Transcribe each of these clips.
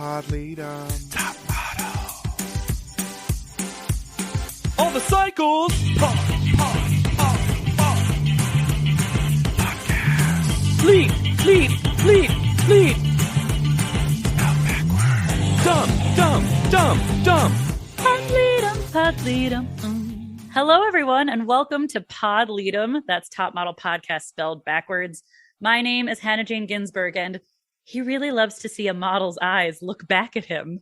Pod Leadum. Top model. All the cycles. Podcast. Fleet. Spelled backwards. Dumb. Pod Leadum. Hello, everyone, and welcome to Pod Leadum. That's Top Model Podcast spelled backwards. My name is Hannah Jane Ginsburg, and he really loves to see a model's eyes look back at him.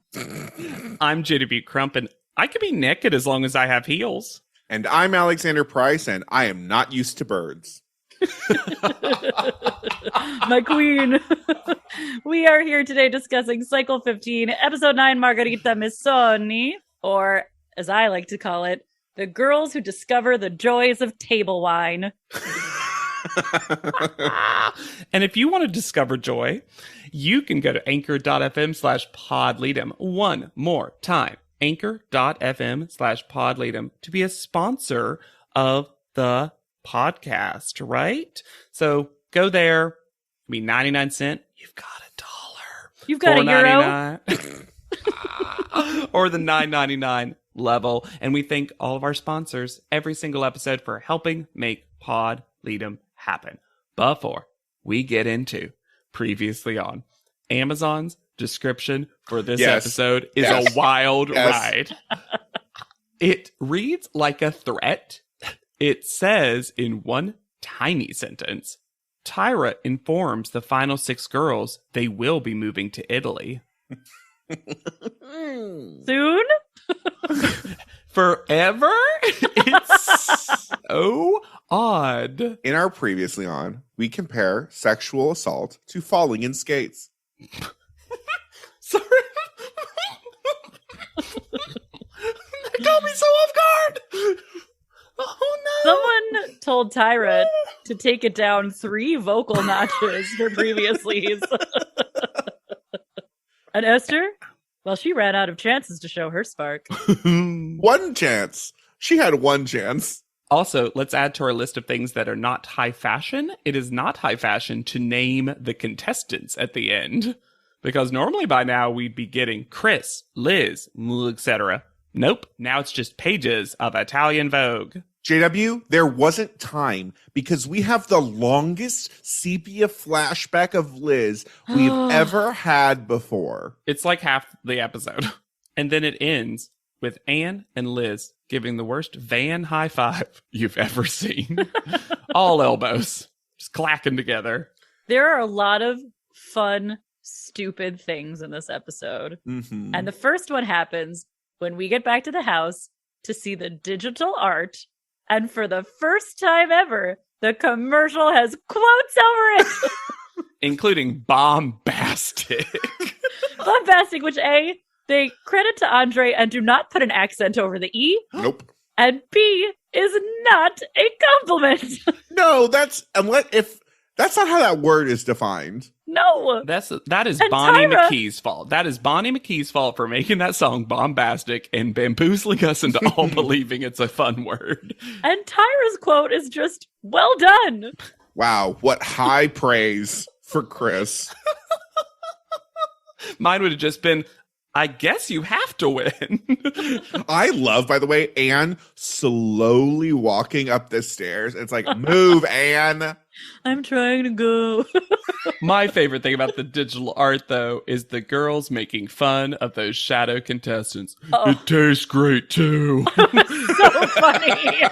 I'm Jada Butte Crump, and I could be naked as long as I have heels. And I'm Alexander Price, and I am not used to birds. My queen. We are here today discussing Cycle 15, Episode 9, Margarita Missoni, or, as I like to call it, the girls who discover the joys of table wine. And if you want to discover joy, you can go to anchor.fm/podleadum. One more time, anchor.fm/podleadum to be a sponsor of the podcast, right? So go there. It'll be 99 cents. You've got $1. You've got a euro. Or the $9.99 level. And we thank all of our sponsors every single episode for helping make Pod Leadum happen. Before we get into previously on, Amazon's description for this episode is a wild ride. It reads like a threat. It says in one tiny sentence, Tyra informs the final 6 girls they will be moving to Italy. Soon? Forever? It's so odd. In our previously on, we compare sexual assault to falling in skates. Sorry. That got me so off guard. Oh no. Someone told Tyra to take it down 3 vocal notches for previously. And Esther? Well, she ran out of chances to show her spark. One chance. She had one chance. Also, let's add to our list of things that are not high fashion. It is not high fashion to name the contestants at the end. Because normally by now we'd be getting Chris, Liz, etc. Nope, now it's just pages of Italian Vogue. JW, there wasn't time because we have the longest sepia flashback of Liz we've ever had before. It's like half the episode. And then it ends with Anne and Liz giving the worst van high five you've ever seen. All elbows. Just clacking together. There are a lot of fun, stupid things in this episode. Mm-hmm. And the first one happens when we get back to the house to see the digital art. And for the first time ever, the commercial has quotes over it. Including bombastic. Bombastic, which A, they credit to Andre and do not put an accent over the E. Nope. And B, is not a compliment. No, that's not how that word is defined. No. That is And Bonnie Tyra. McKee's fault. That is Bonnie McKee's fault for making that song bombastic and bamboozling us into all believing it's a fun word. And Tyra's quote is just, well done. Wow, what high praise for Chris. Mine would have just been, I guess you have to win. I love, by the way, Anne slowly walking up the stairs. It's like, move, Anne. I'm trying to go. My favorite thing about the digital art, though, is the girls making fun of those shadow contestants. Oh. It tastes great, too. So funny.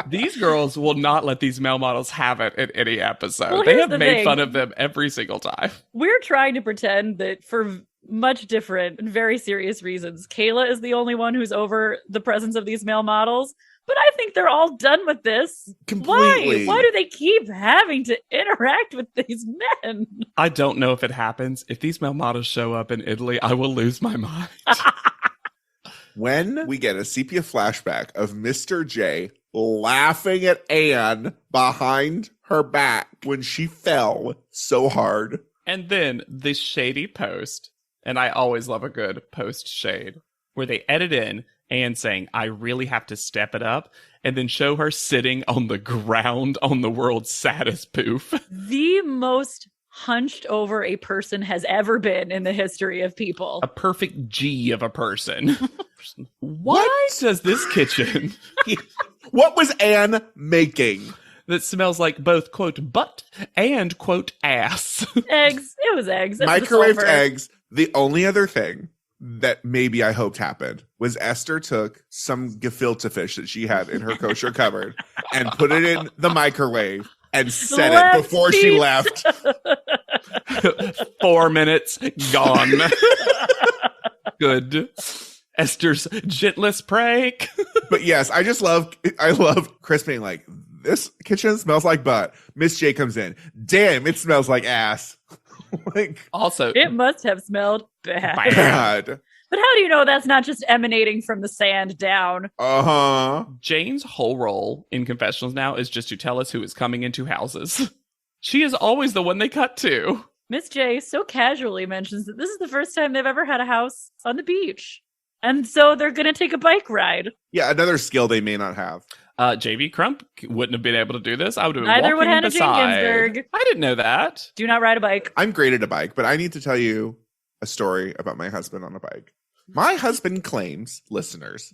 These girls will not let these male models have it in any episode. Well, they here's have the made thing. fun of them every single time. We're trying to pretend that for much different and very serious reasons, Kayla is the only one who's over the presence of these male models. But I think they're all done with this. Completely. Why? Why do they keep having to interact with these men? I don't know if it happens. If these male models show up in Italy, I will lose my mind. When we get a sepia flashback of Mr. J laughing at Anne behind her back when she fell so hard. And then this shady post, and I always love a good post shade, where they edit in Anne saying, I really have to step it up, and then show her sitting on the ground on the world's saddest poof. The most hunched over a person has ever been in the history of people. A perfect G of a person. Why does this kitchen What was Anne making? that smells like both, quote, butt and, quote, ass? Eggs. It was eggs. It's the Microwaved sulfur. eggs. The only other thing that maybe I hoped happened was Esther took some gefilte fish that she had in her kosher cupboard and put it in the microwave and set it before she left. 4 minutes gone. Good. Esther's gentlest prank. But yes, I love Chris being like, this kitchen smells like butt. Miss J comes in. Damn, it smells like ass. Like, Also, It must have smelled bad. bad. But how do you know that's not just emanating from the sand down? Uh-huh. Jane's whole role in confessionals now is just to tell us who is coming into houses. She is always the one they cut to. Miss J so casually mentions that this is the first time they've ever had a house on the beach. And so they're going to take a bike ride. Yeah, another skill they may not have. JV Crump wouldn't have been able to do this. I would have been Neither would walking Hannah Jane beside. Ginsburg. I didn't know that. Do not ride a bike. I'm great at a bike, but I need to tell you a story about my husband on a bike. My husband claims, listeners,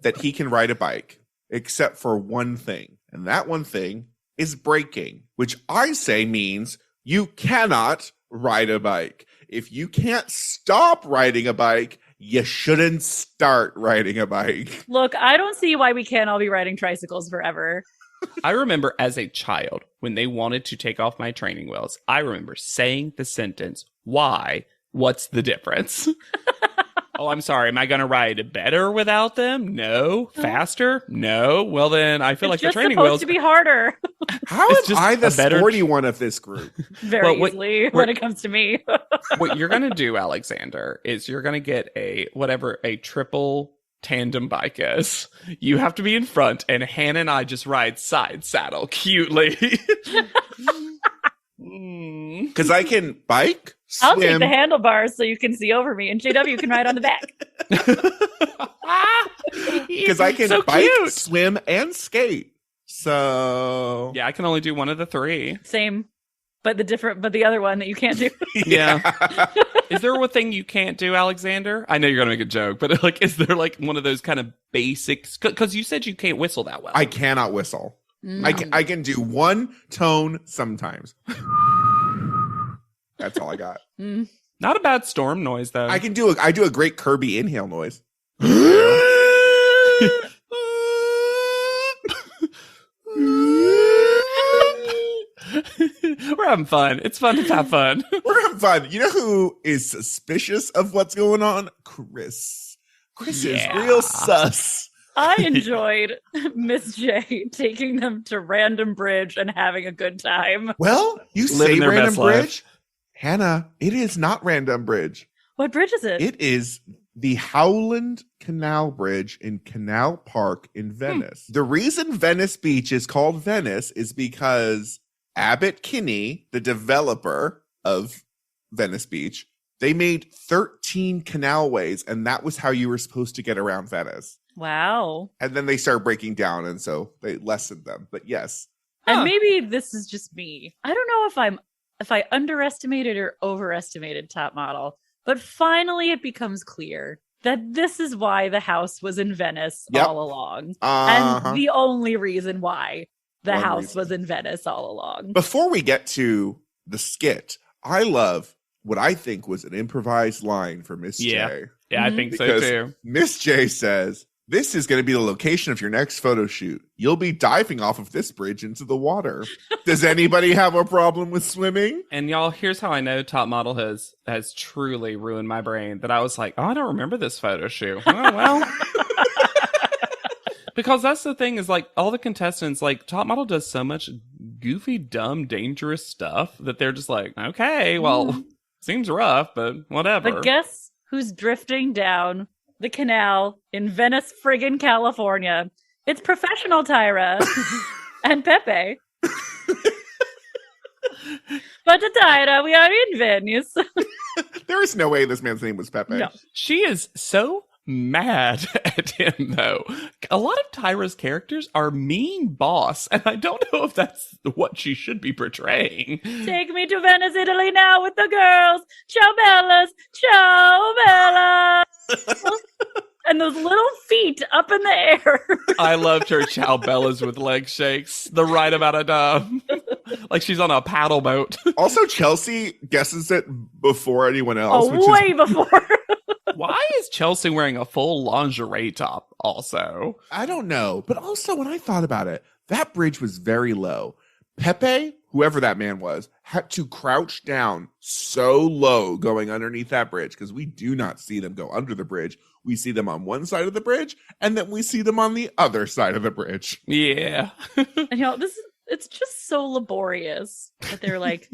that he can ride a bike, except for one thing. And that one thing is braking, which I say means you cannot ride a bike. If you can't stop riding a bike, you shouldn't start riding a bike. Look, I don't see why we can't all be riding tricycles forever. I remember as a child when they wanted to take off my training wheels, I remember saying the sentence, why? What's the difference? Oh, I'm sorry. Am I going to ride better without them? No. Faster? No. Well, then I feel like the training wheels It's supposed to be harder. How It's am just I the a better- sporty one of this group? Very Well, easily when it comes to me. what you're going to do, Alexander, is you're going to get a triple tandem bike is. You have to be in front, and Hannah and I just ride side saddle cutely. Because I can bike, I'll take swim. the handlebars so you can see over me, and JW can ride on the back. Because I can So bike, cute. swim, and skate. So Yeah, I can only do one of the three. Same, but the other one that you can't do. Yeah. Is there a thing you can't do, Alexander? I know you're gonna make a joke, but like, is there like one of those kind of basics? Because you said you can't whistle that well. I cannot whistle. Mm. I can do one tone sometimes. That's all I got. Mm. Not a bad storm noise though. I do a great Kirby inhale noise. We're having fun. It's fun to have fun. We're having fun. You know who is suspicious of what's going on? Chris. Chris is Yeah. real sus. I enjoyed Miss J taking them to Random Bridge and having a good time. Well, you say Living their Random best life. Bridge. Hannah, it is not Random Bridge. What bridge is it? It is the Howland Canal Bridge in Canal Park in Venice. The reason Venice Beach is called Venice is because Abbott Kinney, the developer of Venice Beach, they made 13 canalways, and that was how you were supposed to get around Venice. Wow. And then they started breaking down, and so they lessened them. But yes. And maybe this is just me. I don't know if I underestimated or overestimated Top Model, but finally it becomes clear that this is why the house was in Venice Yep. all along. Uh-huh. And the only reason why the One house reason. was in Venice all along. Before we get to the skit, I love what I think was an improvised line for Miss Yeah. J. Yeah, I think so Because too. Miss J says, "This is going to be the location of your next photo shoot. You'll be diving off of this bridge into the water. Does anybody have a problem with swimming?" And y'all, here's how I know Top Model has truly ruined my brain. That I was like, oh, I don't remember this photo shoot. Oh, well. Because that's the thing is like all the contestants, like Top Model does so much goofy, dumb, dangerous stuff that they're just like, okay, well, seems rough, but whatever. But guess who's drifting down the canal in Venice, friggin' California? It's professional Tyra and Pepe. But the Tyra, we are in Venice. There is no way this man's name was Pepe. No. She is so mad at him, though. A lot of Tyra's characters are mean boss, and I don't know if that's what she should be portraying. Take me to Venice, Italy now with the girls. Ciao, Bellas. Ciao, Bellas. And those little feet up in the air. I loved her ciao bellas with leg shakes. The right amount of dumb. Like she's on a paddle boat. Also, Chelsea guesses it before anyone else. Oh, way before. Why is Chelsea wearing a full lingerie top also? I don't know. But also, when I thought about it, that bridge was very low. Pepe, whoever that man was, had to crouch down so low going underneath that bridge because we do not see them go under the bridge. We see them on one side of the bridge, and then we see them on the other side of the bridge. Yeah. And it's just so laborious that they're like,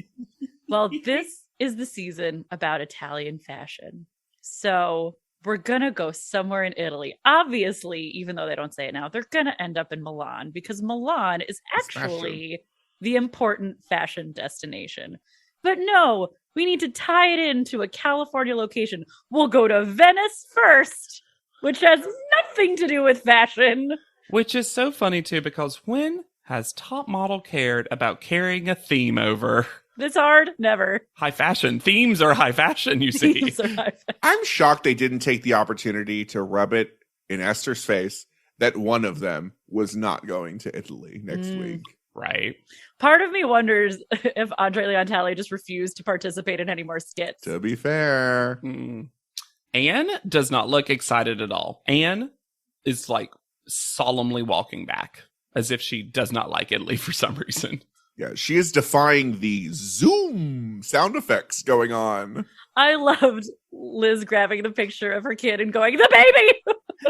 well, this is the season about Italian fashion. So we're going to go somewhere in Italy. Obviously, even though they don't say it now, they're going to end up in Milan because Milan is actually the important fashion destination. But no, we need to tie it into a California location. We'll go to Venice first, which has nothing to do with fashion. Which is so funny, too, because when has Top Model cared about carrying a theme over? This hard? Never. High fashion. Themes are high fashion, you see. Themes are high fashion. I'm shocked they didn't take the opportunity to rub it in Esther's face that one of them was not going to Italy next week. Right. Part of me wonders if Andre Leontali just refused to participate in any more skits. To be fair. Anne does not look excited at all. Anne is like solemnly walking back as if she does not like Italy for some reason. Yeah, she is defying the zoom sound effects going on. I loved Liz grabbing the picture of her kid and going, the baby!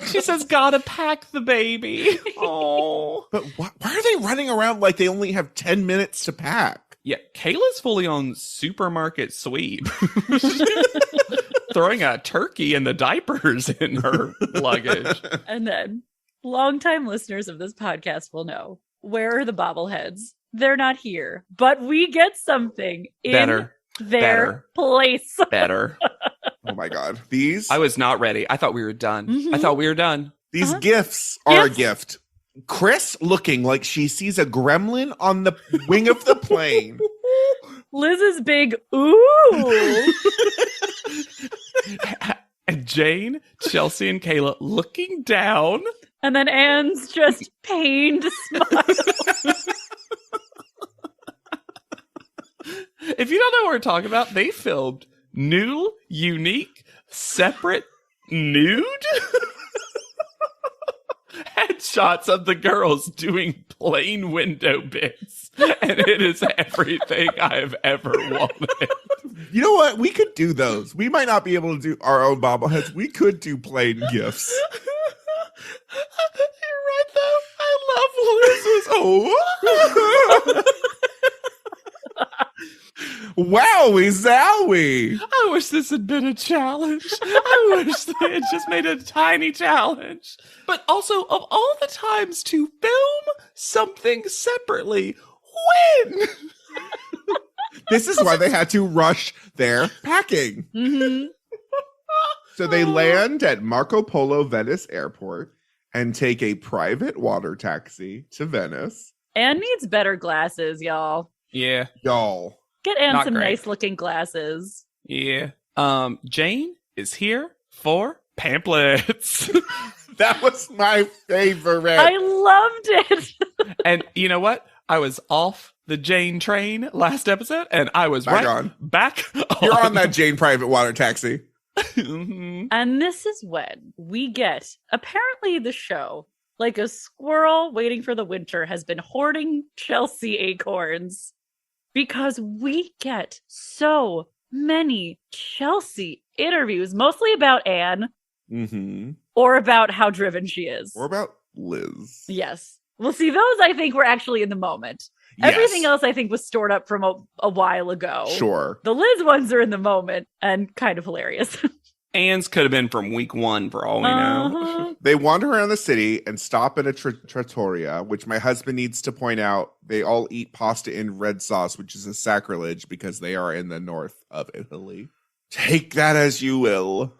She says, gotta pack the baby. Oh. But why are they running around like they only have 10 minutes to pack? Yeah, Kayla's fully on supermarket sweep. Throwing a turkey and the diapers in her luggage. And then, longtime listeners of this podcast will know, where are the bobbleheads? They're not here, but we get something in their place. Better. Oh my God. I was not ready. I thought we were done. Mm-hmm. I thought we were done. These gifts are a gift. Chris looking like she sees a gremlin on the wing of the plane. Liz's big ooh. And Jane, Chelsea, and Kayla looking down. And then Anne's just pained smile. If you don't know what we're talking about, they filmed new, unique, separate, nude headshots of the girls doing plain window bits. And it is everything I've ever wanted. You know what? We could do those. We might not be able to do our own bobbleheads. We could do plain gifts. You're right, though. I love Liz's. Wowie zowie. I wish this had been a challenge. I wish they had just made a tiny challenge. But also, of all the times to film something separately, when? This is why they had to rush their packing. Mm-hmm. So they land at Marco Polo Venice Airport and take a private water taxi to Venice. Anne needs better glasses, y'all. Yeah. Y'all. Get Anne Not some great. nice looking glasses. Yeah. Jane is here for pamphlets. That was my favorite. I loved it. And you know what? I was off the Jane train last episode, and I was Back right on. back You're on that Jane private water taxi. Mhm. And this is when we get, apparently the show, like a squirrel waiting for the winter, has been hoarding Chelsea acorns because we get so many Chelsea interviews, mostly about Anne Mm-hmm. or about how driven she is. Or about Liz. Yes. Well, see, those I think were actually in the moment. Yes. Everything else I think was stored up from a while ago. Sure. The Liz ones are in the moment and kind of hilarious. Anne's could have been from week 1 for all we know. Uh-huh. They wander around the city and stop at a trattoria, which my husband needs to point out. They all eat pasta in red sauce, which is a sacrilege because they are in the north of Italy. Take that as you will.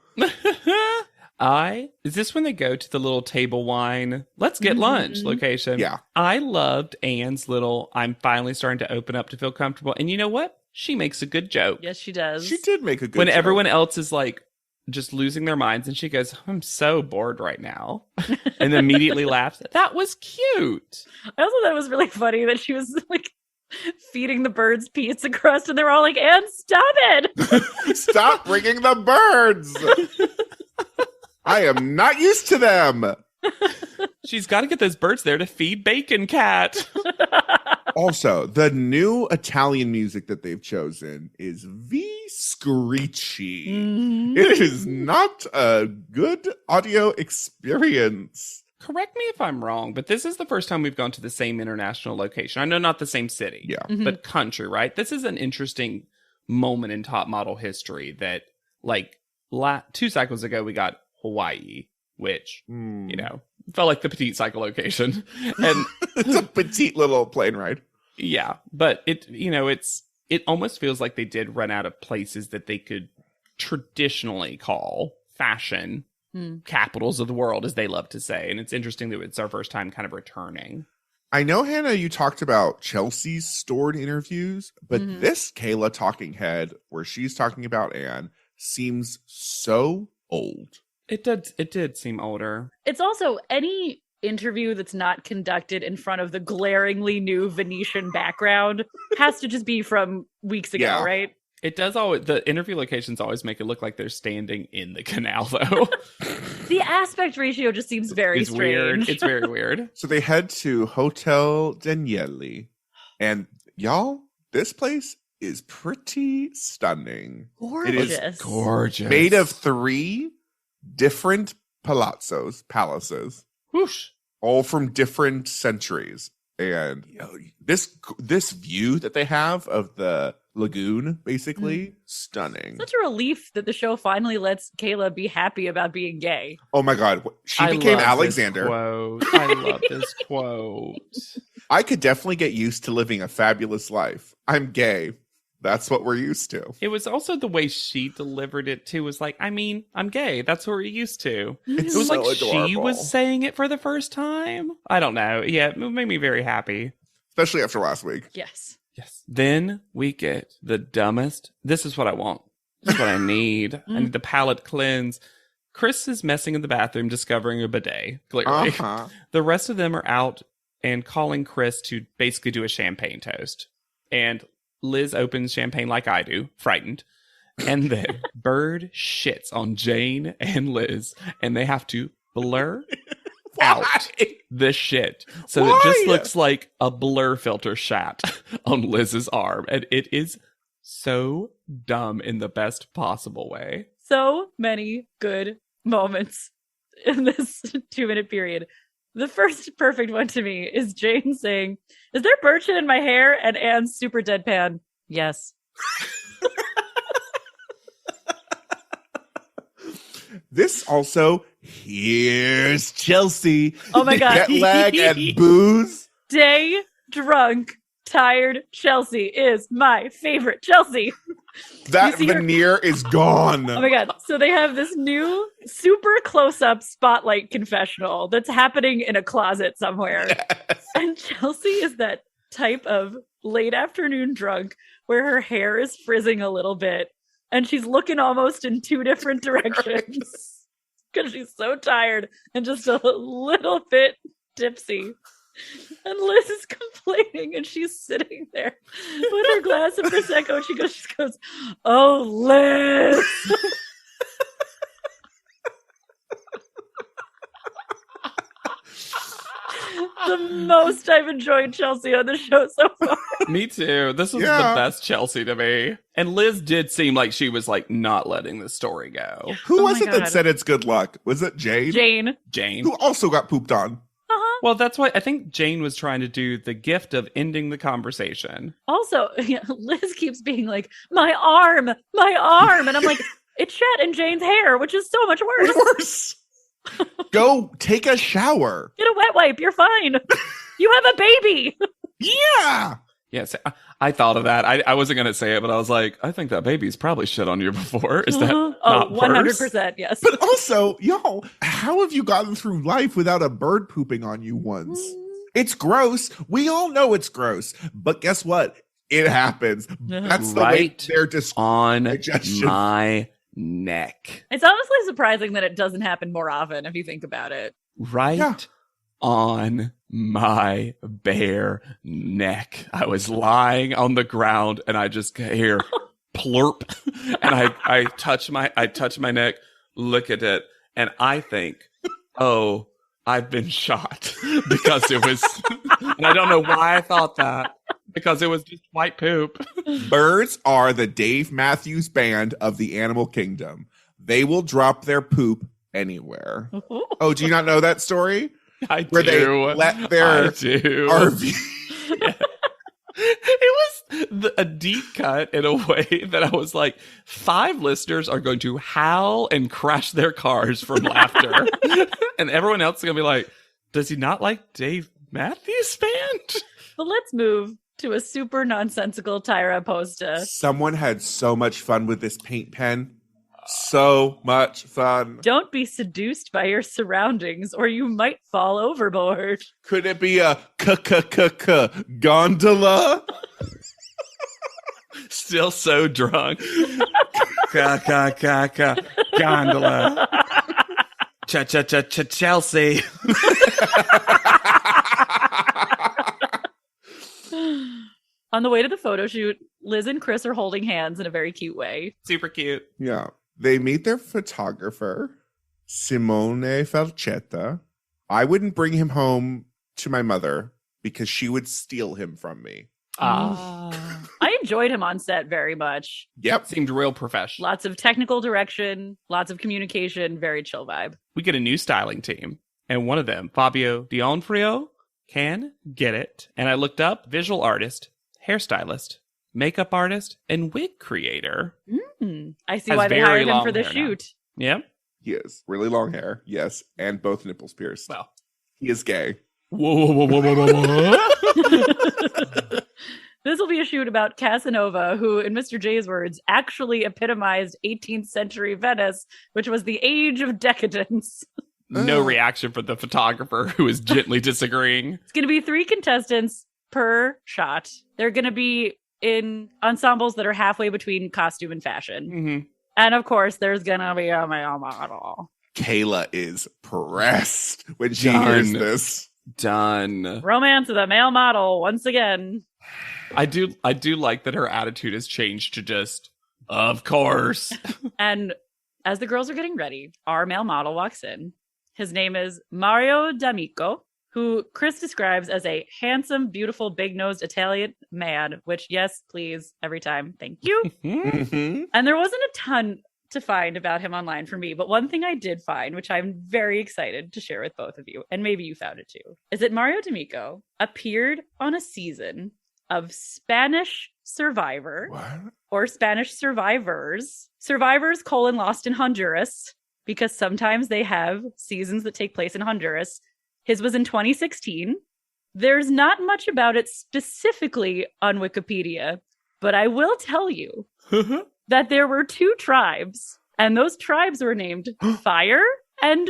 Is this when they go to the little table wine, let's get lunch location? Yeah. I loved Anne's little, I'm finally starting to open up to feel comfortable. And you know what? She makes a good joke. Yes, she does. She did make a good When joke. everyone else is like just losing their minds and she goes, I'm so bored right now. And immediately laughs. That was cute. I also thought it was really funny that she was like feeding the birds pizza crust and they were all like, Anne, stop it. Stop bringing the birds. I am not used to them. She's got to get those birds there to feed Bacon Cat. Also, the new Italian music that they've chosen is screechy. It is not a good audio experience. Correct me if I'm wrong, but this is the first time we've gone to the same international location. I know not the same city, Yeah. but country, right? This is an interesting moment in top model history that, like, 2 cycles ago, we got Hawaii, which, you know, felt like the Petite Cycle location. And It's a petite little plane ride. yeah, but it almost feels like they did run out of places that they could traditionally call fashion capitals of the world, as they love to say. And it's interesting that it's our first time kind of returning. I know, Hannah, you talked about Chelsea's stored interviews, but this Kayla talking head, where she's talking about Anne, seems so old. It did seem older. It's also any interview that's not conducted in front of the glaringly new Venetian background has to just be from weeks ago, Yeah. right? It does always, the interview locations always make it look like they're standing in the canal, though. The aspect ratio just seems very It's strange. weird. It's very weird. So they head to Hotel Daniele, and y'all, this place is pretty stunning. Gorgeous. It is Gorgeous. made of 3 different palaces, Whoosh. all from different centuries. And this view that they have of the lagoon, basically, stunning. Such a relief that the show finally lets Kayla be happy about being gay. Oh my God. She I became love Alexander. This quote. I love this quote. I could definitely get used to living a fabulous life. I'm gay. That's what we're used to. It was also the way she delivered it too. Was like, I mean, I'm gay. That's what we're used to. It's It was so like she adorable. was saying it for the first time. I don't know. Yeah, it made me very happy. Especially after last week. Yes. Yes. Then we get the dumbest. This is what I want. This is what I need. I need the palate cleanse. Chris is messing in the bathroom, discovering a bidet. Clearly, the rest of them are out and calling Chris to basically do a champagne toast. And Liz opens champagne like I do, frightened. And then Bird shits on Jane and Liz, and they have to blur out the shit. So it just looks like a blur filter shot on Liz's arm. And it is so dumb in the best possible way. So many good moments in this 2-minute period. The first perfect one to me is Jane saying, "Is there bird shit in my hair?" And Anne's super deadpan, "Yes." This also, here's Chelsea. Oh my God. Jet lag and booze. Day drunk, tired Chelsea is my favorite Chelsea. That You see her- veneer is gone. Oh my God. So they have this new super close-up spotlight confessional that's happening in a closet somewhere. Yes. And Chelsea is that type of late afternoon drunk where her hair is frizzing a little bit and she's looking almost in 2 different directions because she's so tired and just a little bit tipsy. And Liz is complaining and she's sitting there with her glass of Prosecco and she goes, "Oh, Liz." The most I've enjoyed Chelsea on the show so far. Me too. This was Yeah. the best Chelsea to me. And Liz did seem like she was like not letting the story go. Who Oh was my it God. that said it's good luck? Was it Jade? Jane. Jane. Who also got pooped on. Well, that's why I think Jane was trying to do the gift of ending the conversation. Also, Liz keeps being like, my arm. And I'm like, it's Chet and Jane's hair, which is so much worse. Worse. Go take a shower. Get a wet wipe. You're fine. You have a baby. Yeah. Yes, I thought of that. I wasn't going to say it, but I was like, I think that baby's probably shit on you before. Is that not 100%, yes. But also, y'all, how have you gotten through life without a bird pooping on you once? It's gross. We all know it's gross. But guess what? It happens. That's the way they're just on my neck. It's honestly surprising that it doesn't happen more often if you think about it. Right on my bare neck. I was lying on the ground and I just hear plurp, and I touch my neck, look at it, and I think, oh, I've been shot because it was, and I don't know why I thought that, because it was just white poop. Birds are the Dave Matthews Band of the animal kingdom. They will drop their poop anywher. Oh, do you not know that story? I do. Where they let their RV. Yeah. It was a deep cut in a way that I was like, 5 listeners are going to howl and crash their cars from laughter. And everyone else is going to be like, does he not like Dave Matthews Band? But let's move to a super nonsensical Tyra Posta. Someone had so much fun with this paint pen. So much fun. Don't be seduced by your surroundings or you might fall overboard. Could it be a gondola? Still so drunk. Gondola. Chelsea. On the way to the photo shoot, Liz and Chris are holding hands in a very cute way. Super cute. Yeah. They meet their photographer, Simone Falcetta. I wouldn't bring him home to my mother because she would steal him from me. I enjoyed him on set very much. Yep. Seemed real professional. Lots of technical direction, lots of communication, very chill vibe. We get a new styling team, and one of them, Fabio D'Onofrio, can get it. And I looked up visual artist, hairstylist, makeup artist, and wig creator. I see why they hired him for the shoot. Yeah. He is. Really long hair. Yes. And both nipples pierced. Well, he is gay. Whoa. This will be a shoot about Casanova, who, in Mr. J's words, actually epitomized 18th century Venice, which was the age of decadence. No reaction from the photographer, who is gently disagreeing. It's going to be 3 contestants per shot. They're going to be in ensembles that are halfway between costume and fashion. Mm-hmm. And of course, there's going to be a male model. Kayla is pressed when she hears this. Done. Romance with a male model once again. I do like that her attitude has changed to just, of course. And as the girls are getting ready, our male model walks in. His name is Mario D'Amico, who Chris describes as a handsome, beautiful, big-nosed Italian man, which, yes, please, every time. Thank you. Mm-hmm. And there wasn't a ton to find about him online for me, but one thing I did find, which I'm very excited to share with both of you, and maybe you found it too, is that Mario D'Amico appeared on a season of Spanish Survivor. What? Or Spanish Survivors. Survivors, Lost in Honduras, because sometimes they have seasons that take place in Honduras. His was in 2016. There's not much about it specifically on Wikipedia, but I will tell you that there were 2 tribes, and those tribes were named Fire and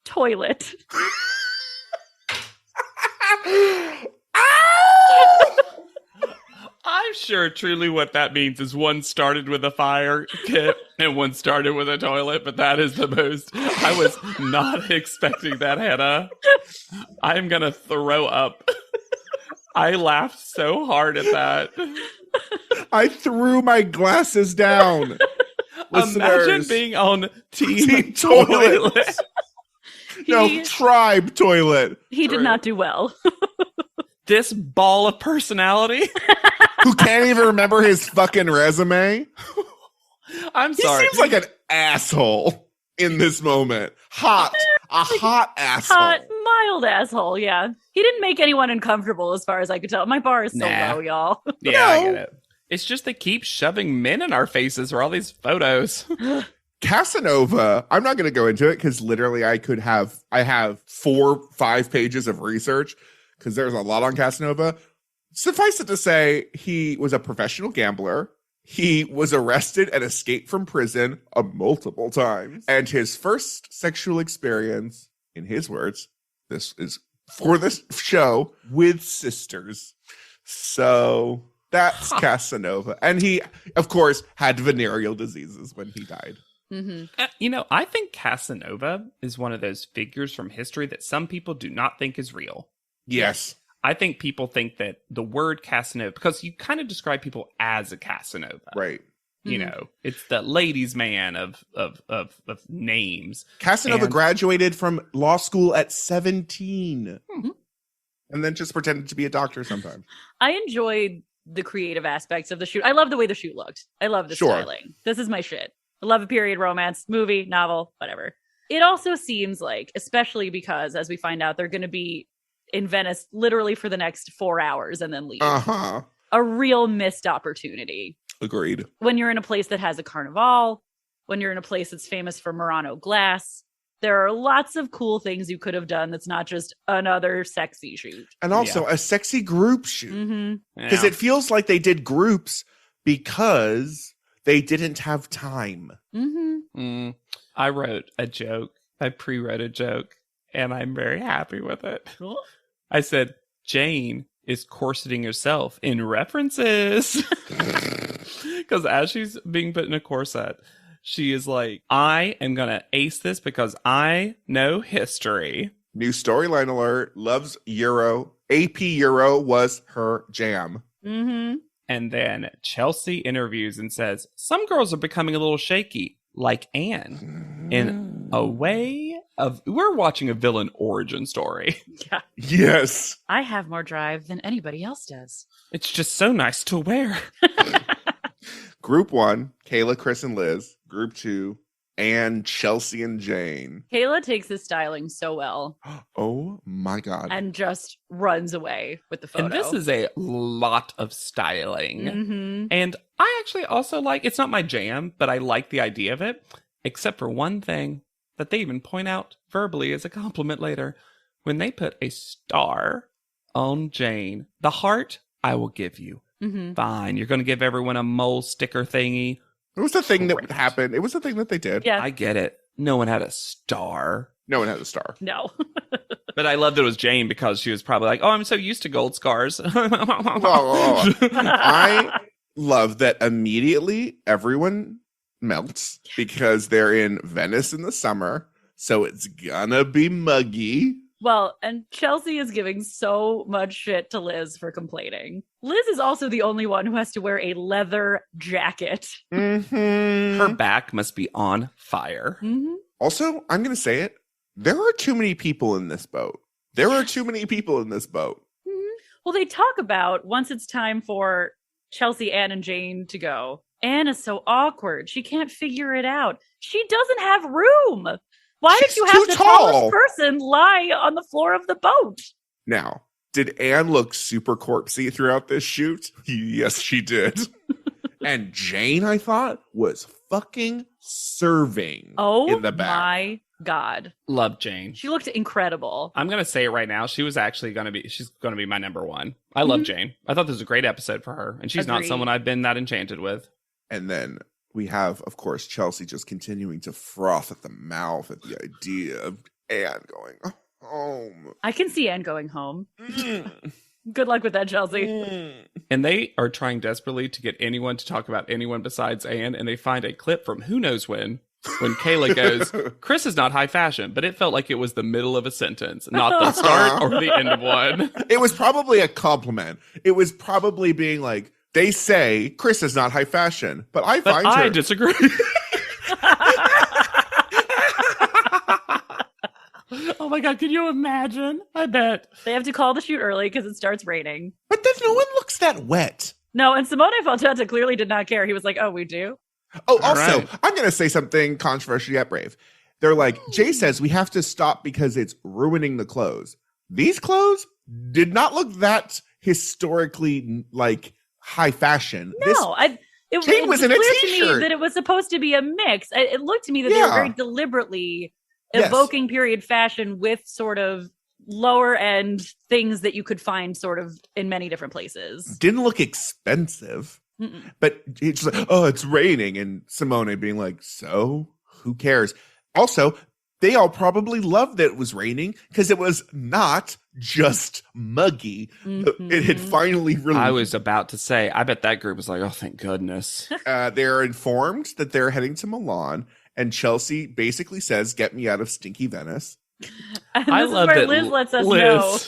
Toilet. I'm sure truly what that means is one started with a fire kit and one started with a toilet, but that is the most. I was not expecting that, Hannah. I'm going to throw up. I laughed so hard at that. I threw my glasses down. Imagine being on team toilet. No, tribe toilet. He did not do well. This ball of personality. Who can't even remember his fucking resume? I'm sorry. He seems like an asshole in this moment. Hot asshole. Hot, mild asshole, yeah. He didn't make anyone uncomfortable as far as I could tell. My bar is so low, y'all. Yeah, I get it. It's just they keep shoving men in our faces for all these photos. Casanova, I'm not going to go into it because literally I have 4-5 pages of research because there's a lot on Casanova. Suffice it to say, he was a professional gambler. He was arrested and escaped from prison multiple times. And his first sexual experience, in his words, this is for this show, with sisters. So that's Casanova. And he, of course, had venereal diseases when he died. Mm-hmm. I think Casanova is one of those figures from history that some people do not think is real. Yes. I think people think that the word Casanova, because you kind of describe people as a Casanova. Right. It's the ladies' man of names. Casanova graduated from law school at 17. Mm-hmm. And then just pretended to be a doctor sometimes. I enjoyed the creative aspects of the shoot. I love the way the shoot looked. I love the styling. This is my shit. I love a period romance, movie, novel, whatever. It also seems like, especially because, as we find out, they're going to be in Venice literally for the next 4 hours and then leave. A real missed opportunity. Agreed. When you're in a place that has a carnival, when you're in a place that's famous for Murano glass, there are lots of cool things you could have done that's not just another sexy shoot. And also a sexy group shoot. Because it feels like they did groups because they didn't have time. I wrote a joke. I pre-wrote a joke, and I'm very happy with it. Cool. I said, Jane is corseting herself in references. Because as she's being put in a corset, she is like, I am going to ace this because I know history. New storyline alert. Loves Euro. AP Euro was her jam. Mm-hmm. And then Chelsea interviews and says, some girls are becoming a little shaky, like Anne. In a way of, we're watching a villain origin story. Yeah. Yes. I have more drive than anybody else does. It's just so nice to wear. Group 1, Kayla, Chris, and Liz. Group 2, Anne, Chelsea, and Jane. Kayla takes his styling so well. Oh my God. And just runs away with the photo. And this is a lot of styling. Mm-hmm. And I actually also like, it's not my jam, but I like the idea of it, except for one thing that they even point out verbally as a compliment later. When they put a star on Jane, the heart, I will give you. Mm-hmm. Fine. You're going to give everyone a mole sticker thingy. It was the thing that happened. It was the thing that they did. Yeah. I get it. No one had a star. No one had a star. No. But I loved it was Jane because she was probably like, oh, I'm so used to gold scars. I love that immediately everyone melts because they're in Venice in the summer. So it's gonna be muggy. Well, and Chelsea is giving so much shit to Liz for complaining. Liz is also the only one who has to wear a leather jacket. Mm-hmm. Her back must be on fire. Mm-hmm. Also, I'm going to say it. There are too many people in this boat. Mm-hmm. Well, they talk about once it's time for Chelsea, Anne, and Jane to go. Anne is so awkward. She can't figure it out. She doesn't have room. Why did you have the tallest person lie on the floor of the boat? Now, did Anne look super corpsey throughout this shoot? Yes, she did. And Jane, I thought, was fucking serving in the back. Oh my God. Love Jane. She looked incredible. I'm going to say it right now. She's going to be my number one. I love Jane. I thought this was a great episode for her. And she's not someone I've been that enchanted with. And then we have, of course, Chelsea just continuing to froth at the mouth at the idea of Anne going home. I can see Anne going home. Good luck with that, Chelsea. And they are trying desperately to get anyone to talk about anyone besides Anne, and they find a clip from who knows when Kayla goes, Chris is not high fashion, but it felt like it was the middle of a sentence, not the start or the end of one. It was probably a compliment. It was probably being like, they say Chris is not high fashion, but I disagree. Oh my God, can you imagine? I bet. They have to call the shoot early because it starts raining. But then no one looks that wet. No, and Simone Faltetta clearly did not care. He was like, oh, we do? Oh, also, right. I'm going to say something controversial yet brave. They're like, Jay says we have to stop because it's ruining the clothes. These clothes did not look that historically, like, high fashion. No, Jane was in a t-shirt. To me that it was supposed to be a mix. It looked to me that they were very deliberately evoking period fashion with sort of lower end things that you could find sort of in many different places. Didn't look expensive. Mm-mm. But it's just like, oh, it's raining. And Simone being like, so who cares? Also, they all probably loved that it was raining because it was not just muggy. Mm-hmm. It had finally really. I was about to say, I bet that group was like, oh, thank goodness. They're informed that they're heading to Milan. And Chelsea basically says, get me out of stinky Venice. And I this love is where that Liz lets us know.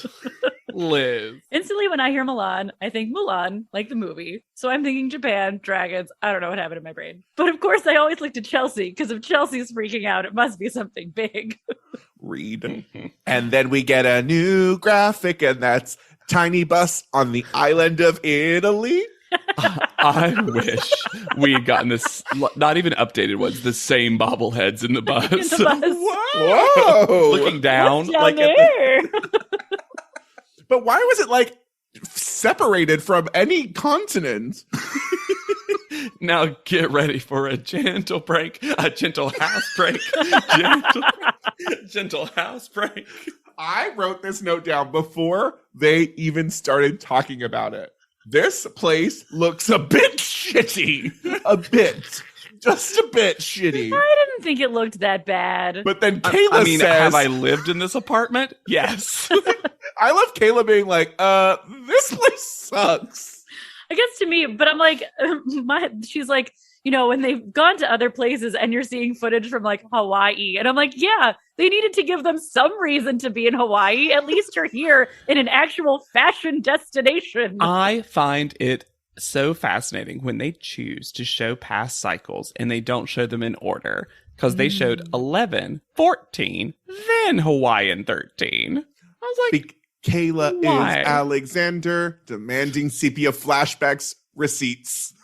Liz. Instantly, when I hear Milan, I think Mulan, like the movie. So I'm thinking Japan, dragons. I don't know what happened in my brain. But of course, I always look to Chelsea because if Chelsea's freaking out, it must be something big. Read. And then we get a new graphic, and that's tiny bus on the island of Italy. I wish we had gotten this, not even updated ones, the same bobbleheads in the bus. In the bus. Whoa! Looking down. What's down like there? But why was it like separated from any continent? Now get ready for a gentle break, a gentle house break, gentle house break. I wrote this note down before they even started talking about it. This place looks a bit shitty. A bit. Just a bit shitty. I didn't think it looked that bad. But then Kayla says... have I lived in this apartment? Yes. I love Kayla being like, this place sucks. I guess to me, but I'm like, she's like, you know, when they've gone to other places and you're seeing footage from like Hawaii. And I'm like, yeah, they needed to give them some reason to be in Hawaii. At least you're here in an actual fashion destination. I find it so fascinating when they choose to show past cycles and they don't show them in order. Because they showed 11, 14, then Hawaiian 13. I was like, Kayla why? is Alexander demanding sepia flashbacks receipts.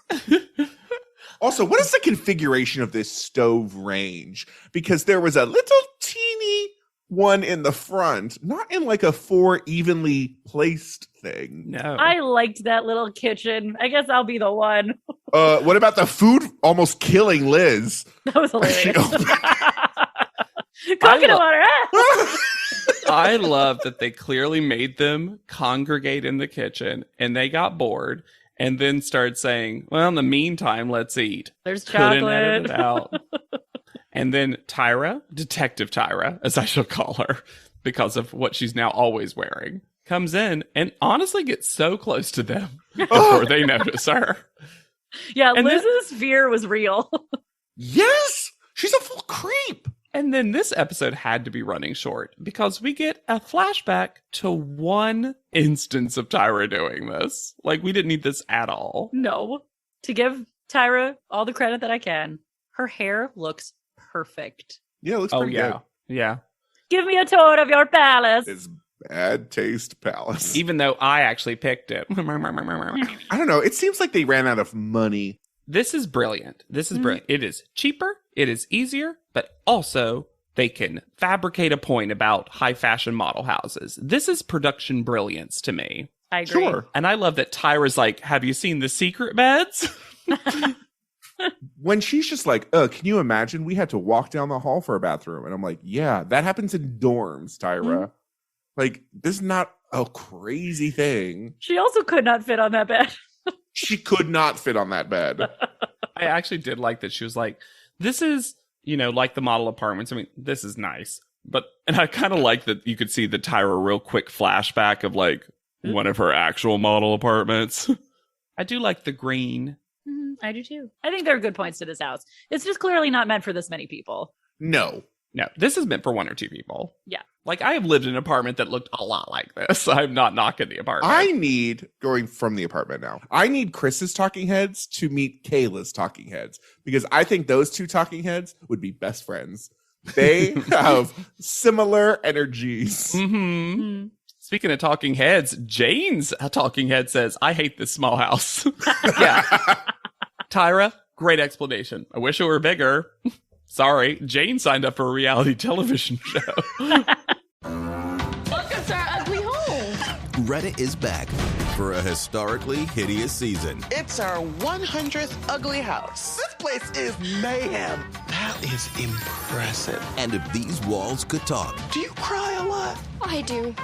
Also, what is the configuration of this stove range? Because there was a little teeny one in the front, not in like a 4 evenly placed thing. no. I liked that little kitchen. I guess I'll be the one. What about the food almost killing Liz? That was hilarious. I Coconut lo- water. Ah! I love that they clearly made them congregate in the kitchen and they got bored and then started saying, well, in the meantime, let's eat. There's Couldn't edit chocolate. it out. And then Tyra, Detective Tyra, as I shall call her, because of what she's now always wearing, comes in and honestly gets so close to them before they notice her. Yeah, And Liz's fear was real. Yes! She's a full creep! And then this episode had to be running short because we get a flashback to one instance of Tyra doing this. Like, we didn't need this at all. No. To give Tyra all the credit that I can, her hair looks perfect. Yeah, it looks pretty good. Yeah. Give me a tour of your palace. It's Bad Taste Palace. Even though I actually picked it. I don't know. It seems like they ran out of money. This is brilliant. This is brilliant. It is cheaper. It is easier, but also they can fabricate a point about high fashion model houses. This is production brilliance to me. I agree. Sure. And I love that Tyra's like, have you seen the secret beds? When she's just like, can you imagine we had to walk down the hall for a bathroom? And I'm like, yeah, that happens in dorms, Tyra. Like, this is not a crazy thing. She also could not fit on that bed. She could not fit on that bed. I actually did like that she was like, this is, you know, like the model apartments. I mean, this is nice. And I kind of like that you could see the Tyra real quick flashback of like one of her actual model apartments. I do like the green. I do too. I think there are good points to this house. It's just clearly not meant for this many people. No. No, this is meant for 1 or 2 people. Yeah. Like, I have lived in an apartment that looked a lot like this. I'm not knocking the apartment. I need, going from the apartment now, I need Chris's talking heads to meet Kayla's talking heads because I think those 2 talking heads would be best friends. They have similar energies. Mm-hmm. Speaking of talking heads, Jane's talking head says, I hate this small house. Yeah. Tyra, great explanation. I wish it were bigger. Sorry, Jane signed up for a reality television show. Welcome to our ugly home. Reddit is back for a historically hideous season. It's our 100th ugly house. This place is mayhem. That is impressive. And if these walls could talk, Do you cry a lot? I do.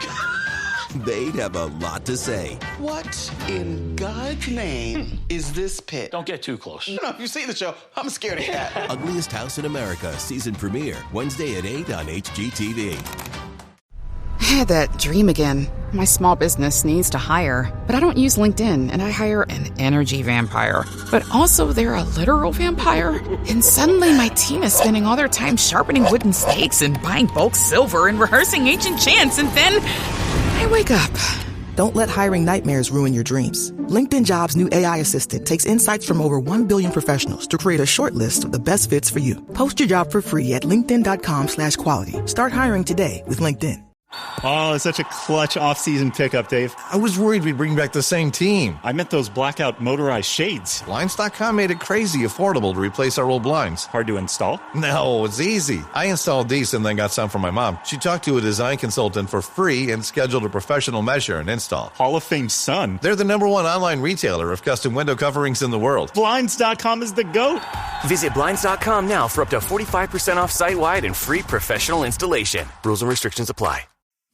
they'd have a lot to say. What in God's name is this pit? Don't get too close. No, if you see the show, I'm scared of cat. Ugliest House in America season premiere Wednesday at 8 on HGTV. I had that dream again. My small business needs to hire, but I don't use LinkedIn, and I hire an energy vampire. But also, they're a literal vampire. And suddenly, my team is spending all their time sharpening wooden stakes and buying bulk silver and rehearsing ancient chants, and then I wake up. Don't let hiring nightmares ruin your dreams. LinkedIn Jobs' new AI assistant takes insights from over 1 billion professionals to create a short list of the best fits for you. Post your job for free at linkedin.com/quality. Start hiring today with LinkedIn. Oh, it's such a clutch off-season pickup, Dave. I was worried we'd bring back the same team. I meant those blackout motorized shades. Blinds.com made it crazy affordable to replace our old blinds. Hard to install? No, it's easy. I installed these and then got some for my mom. She talked to a design consultant for free and scheduled a professional measure and install. Hall of Fame son. They're the #1 online retailer of custom window coverings in the world. Blinds.com is the GOAT. Visit Blinds.com now for up to 45% off site-wide and free professional installation. Rules and restrictions apply.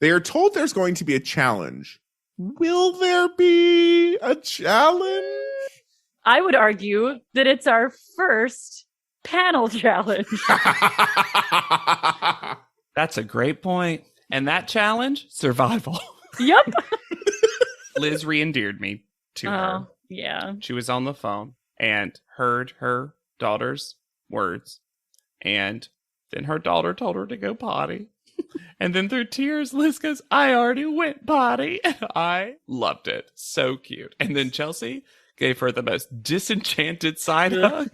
They are told there's going to be a challenge. Will there be a challenge? I would argue that it's our first panel challenge. That's a great point. And that challenge, survival. Yep. Liz re-endeared me to her. Yeah. She was on the phone and heard her daughter's words. And then her daughter told her to go potty. And then through tears, Liz goes, I already went potty. And I loved it. So cute. And then Chelsea gave her the most disenchanted side hug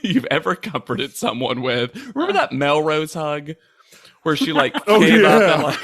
you've ever comforted someone with. Remember that Melrose hug? Where she gave up and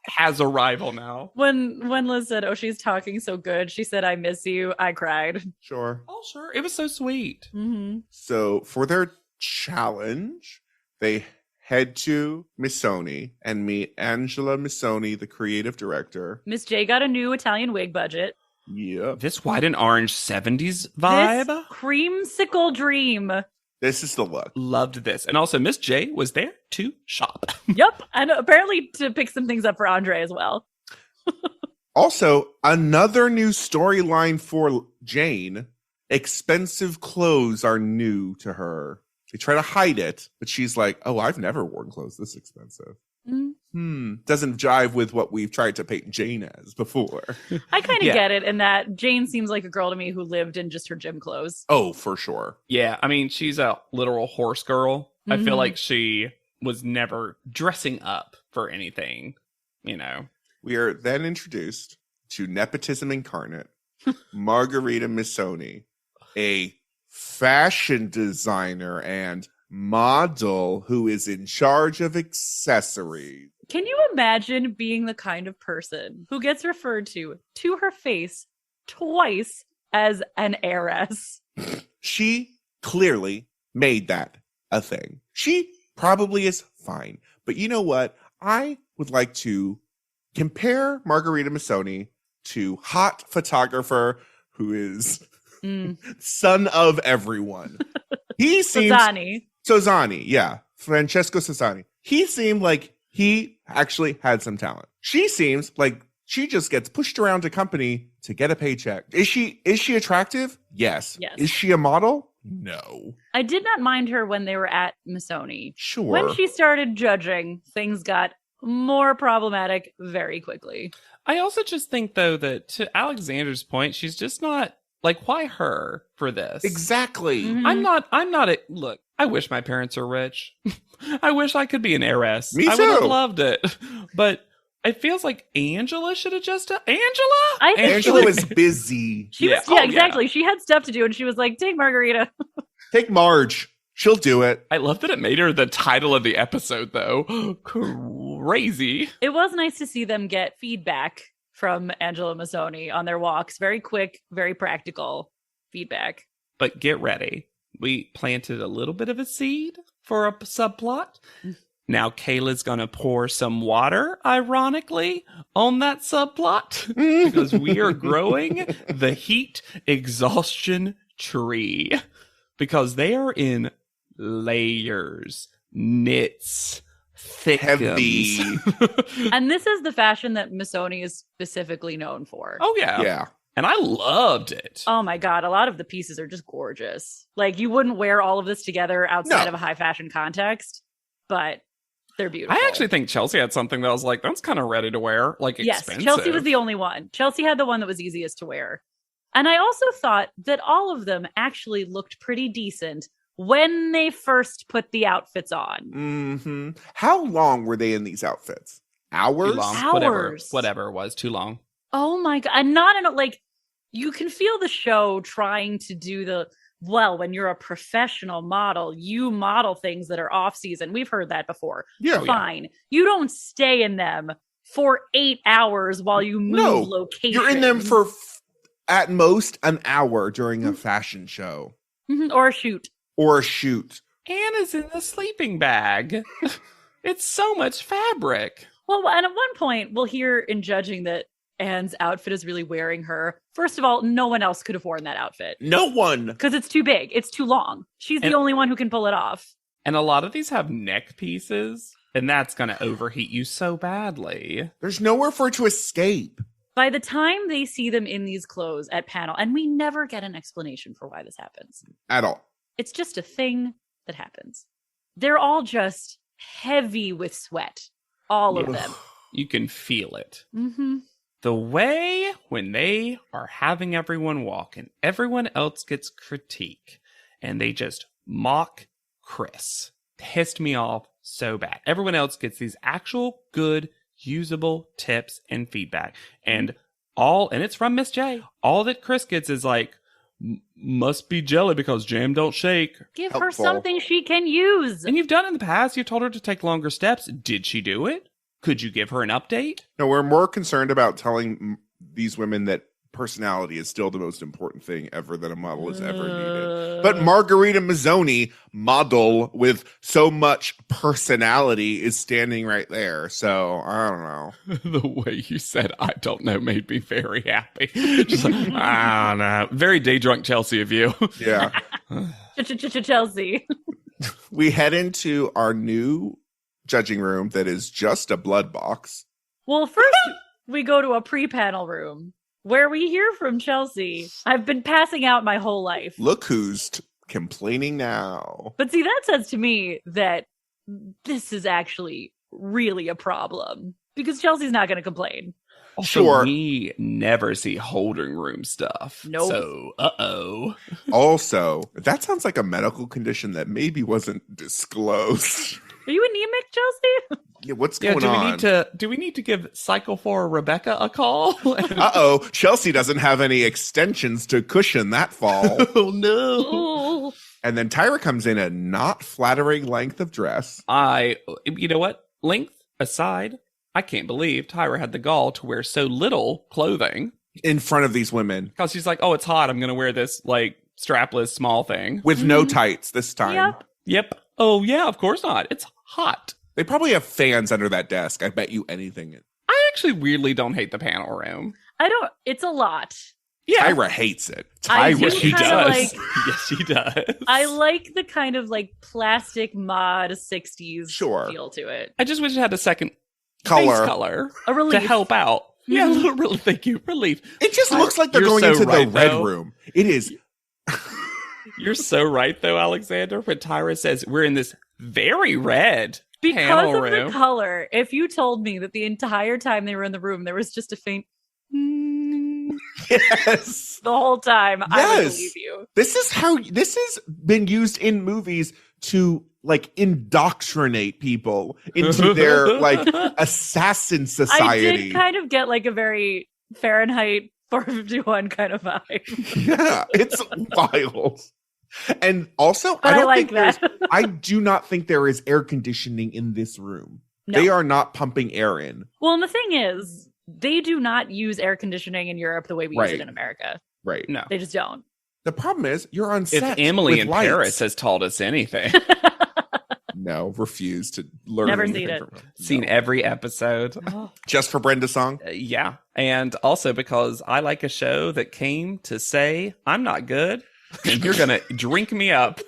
has a rival now. When Liz said, oh, she's talking so good, she said, I miss you. I cried. Sure. Oh, sure. It was so sweet. Mm-hmm. So for their challenge, they head to Missoni and meet Angela Missoni, the creative director. Miss J got a new Italian wig budget. Yep. This white and orange 70s vibe. This creamsicle dream. This is the look. Loved this. And also Miss J was there to shop. Yep. And apparently to pick some things up for Andre as well. Also, another new storyline for Jane. Expensive clothes are new to her. They try to hide it, but she's like, oh, I've never worn clothes this expensive. Doesn't jive with what we've tried to paint Jane as before. I kind of get it in that Jane seems like a girl to me who lived in just her gym clothes. Oh, for sure. Yeah, I mean, she's a literal horse girl. I feel like she was never dressing up for anything, you know. We are then introduced to nepotism incarnate, Margarita Missoni, a fashion designer and model who is in charge of accessories. Can you imagine being the kind of person who gets referred to her face twice as an heiress? She clearly made that a thing. She probably is fine. But you know what? I would like to compare Margarita Missoni to hot photographer who is son of everyone. He seems Sozzani, yeah. Francesco Sozzani. He seemed like he actually had some talent. She seems like she just gets pushed around to company to get a paycheck. Is she attractive? Yes. Is she a model? No. I did not mind her when they were at Missoni. Sure. When she started judging, things got more problematic very quickly. I also just think, though, that to Alexander's point, she's just not, like, why her for this? Exactly. I'm not look, I wish my parents were rich. I wish I could be an heiress. Me too. I would have loved it. But it feels like Angela should have just Angela? Angela was busy. Exactly. She had stuff to do and she was like, take Margarita. Take Marge. She'll do it. I love that it made her the title of the episode, though. Crazy. It was nice to see them get feedback from Angela Missoni on their walks. Very quick, very practical feedback. But get ready. We planted a little bit of a seed for a subplot. Now Kayla's going to pour some water, ironically, on that subplot because we are growing the heat exhaustion tree because they are in layers, knits, thickens. Heavy. And this is the fashion that Missoni is specifically known for. Oh, yeah. Yeah. And I loved it. Oh my God. A lot of the pieces are just gorgeous. Like, you wouldn't wear all of this together outside of a high fashion context, but they're beautiful. I actually think Chelsea had something that I was like, that's kind of ready to wear. Like, expensive. Yes, Chelsea was the only one. Chelsea had the one that was easiest to wear. And I also thought that all of them actually looked pretty decent when they first put the outfits on. Mm-hmm. How long were they in these outfits? Hours? Too long. Hours. Whatever it was, too long. Oh my God. And not in a, like, you can feel the show trying to do the, well, when you're a professional model, you model things that are off season. We've heard that before. Yeah. Fine. You don't stay in them for 8 hours while you move locations. You're in them for at most an hour during a fashion show. Or a shoot. Or a shoot. Anna's in the sleeping bag. It's so much fabric. Well, and at one point, we'll hear in judging that Anne's outfit is really wearing her. First of all, no one else could have worn that outfit. No one. Because it's too big. It's too long. She's the only one who can pull it off. And a lot of these have neck pieces, and that's going to overheat you so badly. There's nowhere for it to escape. By the time they see them in these clothes at panel, and we never get an explanation for why this happens. At all. It's just a thing that happens. They're all just heavy with sweat. All of them. You can feel it. Mm-hmm. The way when they are having everyone walk and everyone else gets critique and they just mock Chris pissed me off so bad. Everyone else gets these actual good, usable tips and feedback. And it's from Miss J. All that Chris gets is like, must be jelly because jam don't shake. Give her something she can use. And you've done it in the past. You told her to take longer steps. Did she do it? Could you give her an update? No, we're more concerned about telling these women that personality is still the most important thing ever that a model has ever needed. But Margarita Mazzoni, model with so much personality, is standing right there. So, I don't know. The way you said, I don't know, made me very happy. Just like, I don't know. Very day drunk Chelsea of you. Yeah. Chelsea. We head into our new judging room that is just a blood box. Well, first we go to a pre-panel room where we hear from Chelsea. I've been passing out my whole life. Look who's complaining now. But see, that says to me that this is actually really a problem because Chelsea's not going to complain. Also, we never see holding room stuff. Nope. So, uh-oh. Also, that sounds like a medical condition that maybe wasn't disclosed. Are you anemic, Chelsea? Yeah, what's going on? Do we need to give Cycle 4 Rebecca a call? Uh-oh, Chelsea doesn't have any extensions to cushion that fall. Oh, no. And then Tyra comes in a not flattering length of dress. You know what? Length aside, I can't believe Tyra had the gall to wear so little clothing. In front of these women. Because she's like, oh, it's hot. I'm going to wear this, like, strapless small thing. With no tights this time. Yep. Oh, yeah, of course not. It's hot. They probably have fans under that desk. I bet you anything. I actually weirdly don't hate the panel room. It's a lot. Yeah. Tyra hates it. Yes, she does. Yes, she does. I like the kind of like plastic mod 60s feel to it. I just wish it had a second color. A relief. To help out. Mm-hmm. Yeah, a little relief. Thank you. Relief. It just looks like they're You're going so into right, the red though. room. It is. You're so right, though, Alexander. When Tyra says we're in this very red because panel of room. the color. If you told me that the entire time they were in the room, there was just a faint yes, the whole time, yes. I would believe you. This has been used in movies to like indoctrinate people into their like assassin society. I did kind of get like a very Fahrenheit 451 kind of vibe. Yeah, it's wild. And also, But I don't I think like that. I do not think there is air conditioning in this room. No. They are not pumping air in. Well, and the thing is, they do not use air conditioning in Europe the way we use it in America. Right. No. They just don't. The problem is, you're on If set. Emily with in lights. Paris has taught us anything. No, refuse to learn. Never anything seen it. from them. Seen No. every episode. Just for Brenda Song. Yeah. And also because I like a show that came to say, I'm not good, and you're going to drink me up.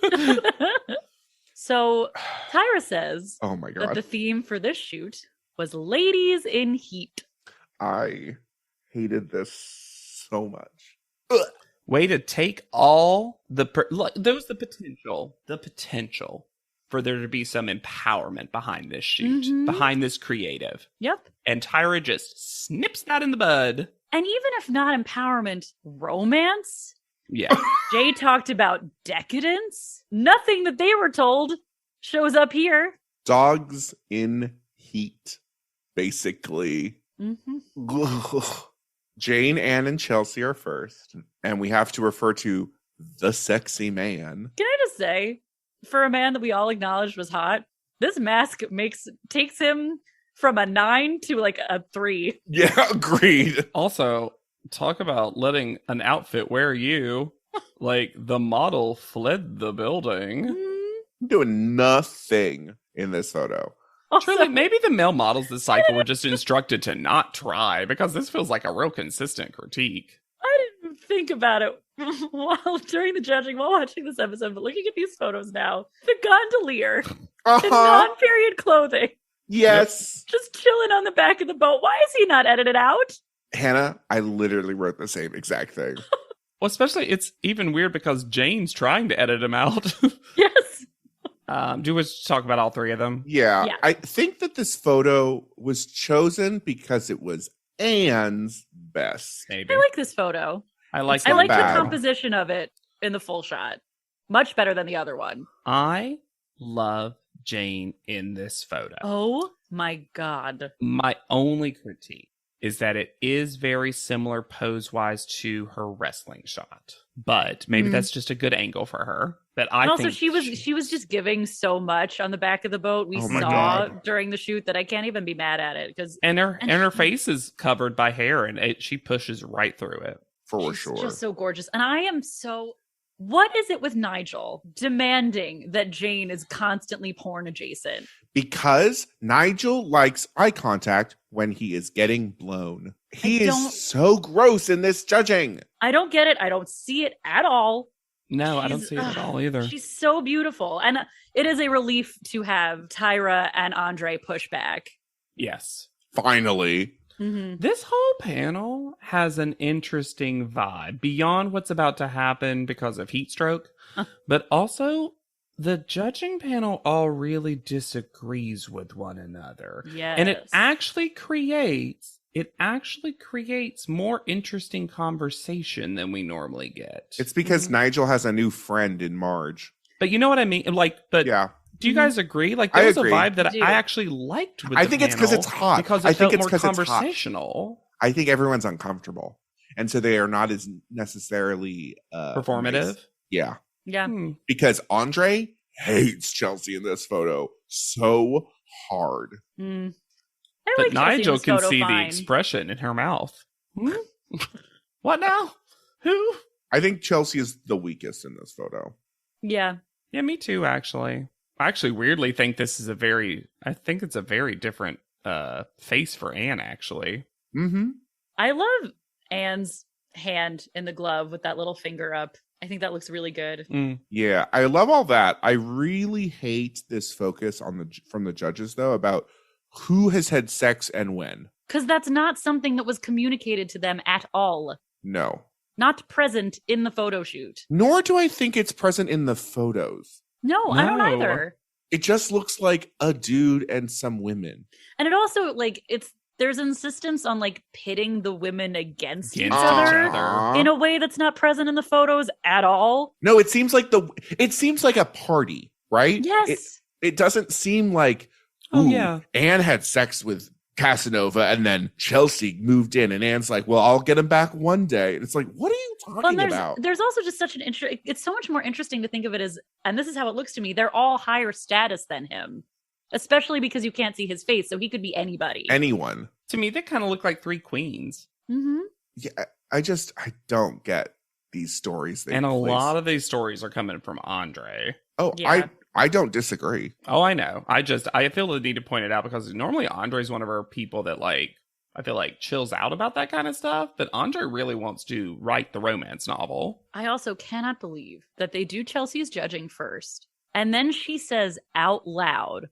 So Tyra says Oh my that God. the theme for this shoot was ladies in heat. I hated this so much. Ugh. Way to take all there was the potential for there to be some empowerment behind this shoot, behind this creative. Yep. And Tyra just snips that in the bud. And even if not empowerment, romance? Yeah. Jay talked about decadence. Nothing that they were told shows up here. Dogs in heat, basically. Jane, Anne, and Chelsea are first. And we have to refer to the sexy man. Can I just say, for a man that we all acknowledged was hot, this mask takes him from a 9 to like a 3. Yeah, agreed. Also, talk about letting an outfit wear you. Like, the model fled the building. Doing nothing in this photo. Truly, maybe the male models of the cycle were just instructed to not try, because this feels like a real consistent critique. I didn't think about it during the judging while watching this episode, but looking at these photos now, the gondolier in non-period clothing. Yes. Just chilling on the back of the boat. Why is he not edited out? Hannah, I literally wrote the same exact thing. Well, especially, it's even weird because Jane's trying to edit him out. Yes. Do we talk about all three of them? Yeah. I think that this photo was chosen because it was Anne's best. Maybe. I like this photo. I like the composition of it in the full shot. Much better than the other one. I love Jane in this photo. Oh my God. My only critique is that it is very similar pose-wise to her wrestling shot. But maybe that's just a good angle for her. But I also, think she was just giving so much on the back of the boat. We saw during the shoot that I can't even be mad at it because her face is covered by hair and she pushes right through it for sure. Just so gorgeous, and I am so. What is it with Nigel demanding that Jane is constantly porn adjacent? Because Nigel likes eye contact when he is getting blown. He is so gross in this judging. I don't get it. I don't see it at all. No, I don't see it at all either. She's so beautiful. And it is a relief to have Tyra and Andre push back. Yes. Finally. Mm-hmm. This whole panel has an interesting vibe beyond what's about to happen because of heat stroke, but also the judging panel all really disagrees with one another. Yes. And it actually creates more interesting conversation than we normally get. It's because Nigel has a new friend in Marge. But you know what I mean? Yeah. Do you guys agree? Like, there was a vibe that I actually liked with I think it's because it's hot. Because I it think felt it's more because it's conversational. I think everyone's uncomfortable. And so they are not as necessarily performative. Nice. Yeah. Yeah. Because Andre hates Chelsea in this photo so hard. But Nigel can see the expression in her mouth. What now? Who? I think Chelsea is the weakest in this photo. Yeah. Yeah, me too, actually. I actually weirdly think it's a very different face for Anne, actually. Mm-hmm. I love Anne's hand in the glove with that little finger up. I think that looks really good. Yeah, I love all that. I really hate this focus from the judges, though, about who has had sex and when. Because that's not something that was communicated to them at all. No. Not present in the photo shoot. Nor do I think it's present in the photos. No, I don't either. It just looks like a dude and some women. And it also, like, there's insistence on, like, pitting the women against each other in a way that's not present in the photos at all. No, it seems like a party, right? Yes. It doesn't seem like, Anne had sex with Casanova and then Chelsea moved in and Anne's like, well, I'll get him back one day. And it's like, what are you talking about? There's also just such an it's so much more interesting to think of it as, and this is how it looks to me, they're all higher status than him, especially because you can't see his face, so he could be anybody. Anyone. To me, they kind of look like three queens. Mm-hmm. Yeah, I don't get these stories. And a lot of these stories are coming from Andre. Oh, yeah. I don't disagree. Oh, I know. I feel the need to point it out because normally Andre's one of our people that, like, I feel like chills out about that kind of stuff, but Andre really wants to write the romance novel. I also cannot believe that they do Chelsea's judging first, And then she says out loud,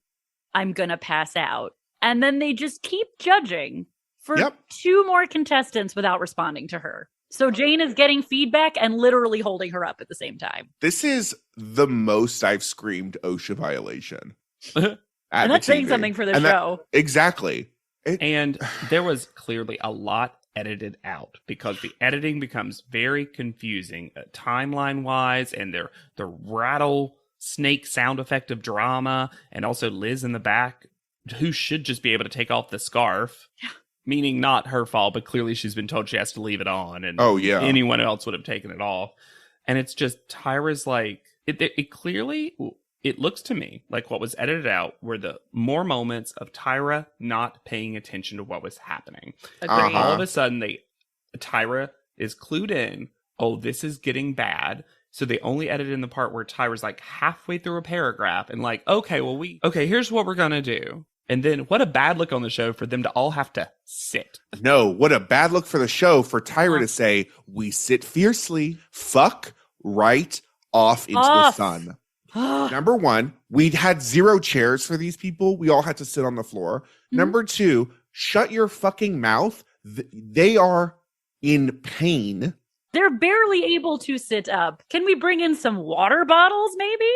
I'm going to pass out. And then they just keep judging for 2 more contestants without responding to her. So Jane is getting feedback and literally holding her up at the same time. This is the most I've screamed OSHA violation. And that's saying something for the show. Exactly. And there was clearly a lot edited out because the editing becomes very confusing timeline-wise, and the rattlesnake sound effect of drama, and also Liz in the back, who should just be able to take off the scarf. Yeah. Meaning not her fault, but clearly she's been told she has to leave it on, and anyone else would have taken it off. And it's just Tyra's like it clearly. It looks to me like what was edited out were the more moments of Tyra not paying attention to what was happening. All of a sudden, Tyra is clued in. Oh, this is getting bad. So they only edited in the part where Tyra's like halfway through a paragraph and like, okay, here's what we're gonna do. And then what a bad look on the show for them to all have to sit. No, what a bad look for the show for Tyra to say, we sit fiercely, fuck right off into the sun. Number 1, we'd had 0 chairs for these people. We all had to sit on the floor. Mm-hmm. Number 2, shut your fucking mouth. They are in pain. They're barely able to sit up. Can we bring in some water bottles, maybe?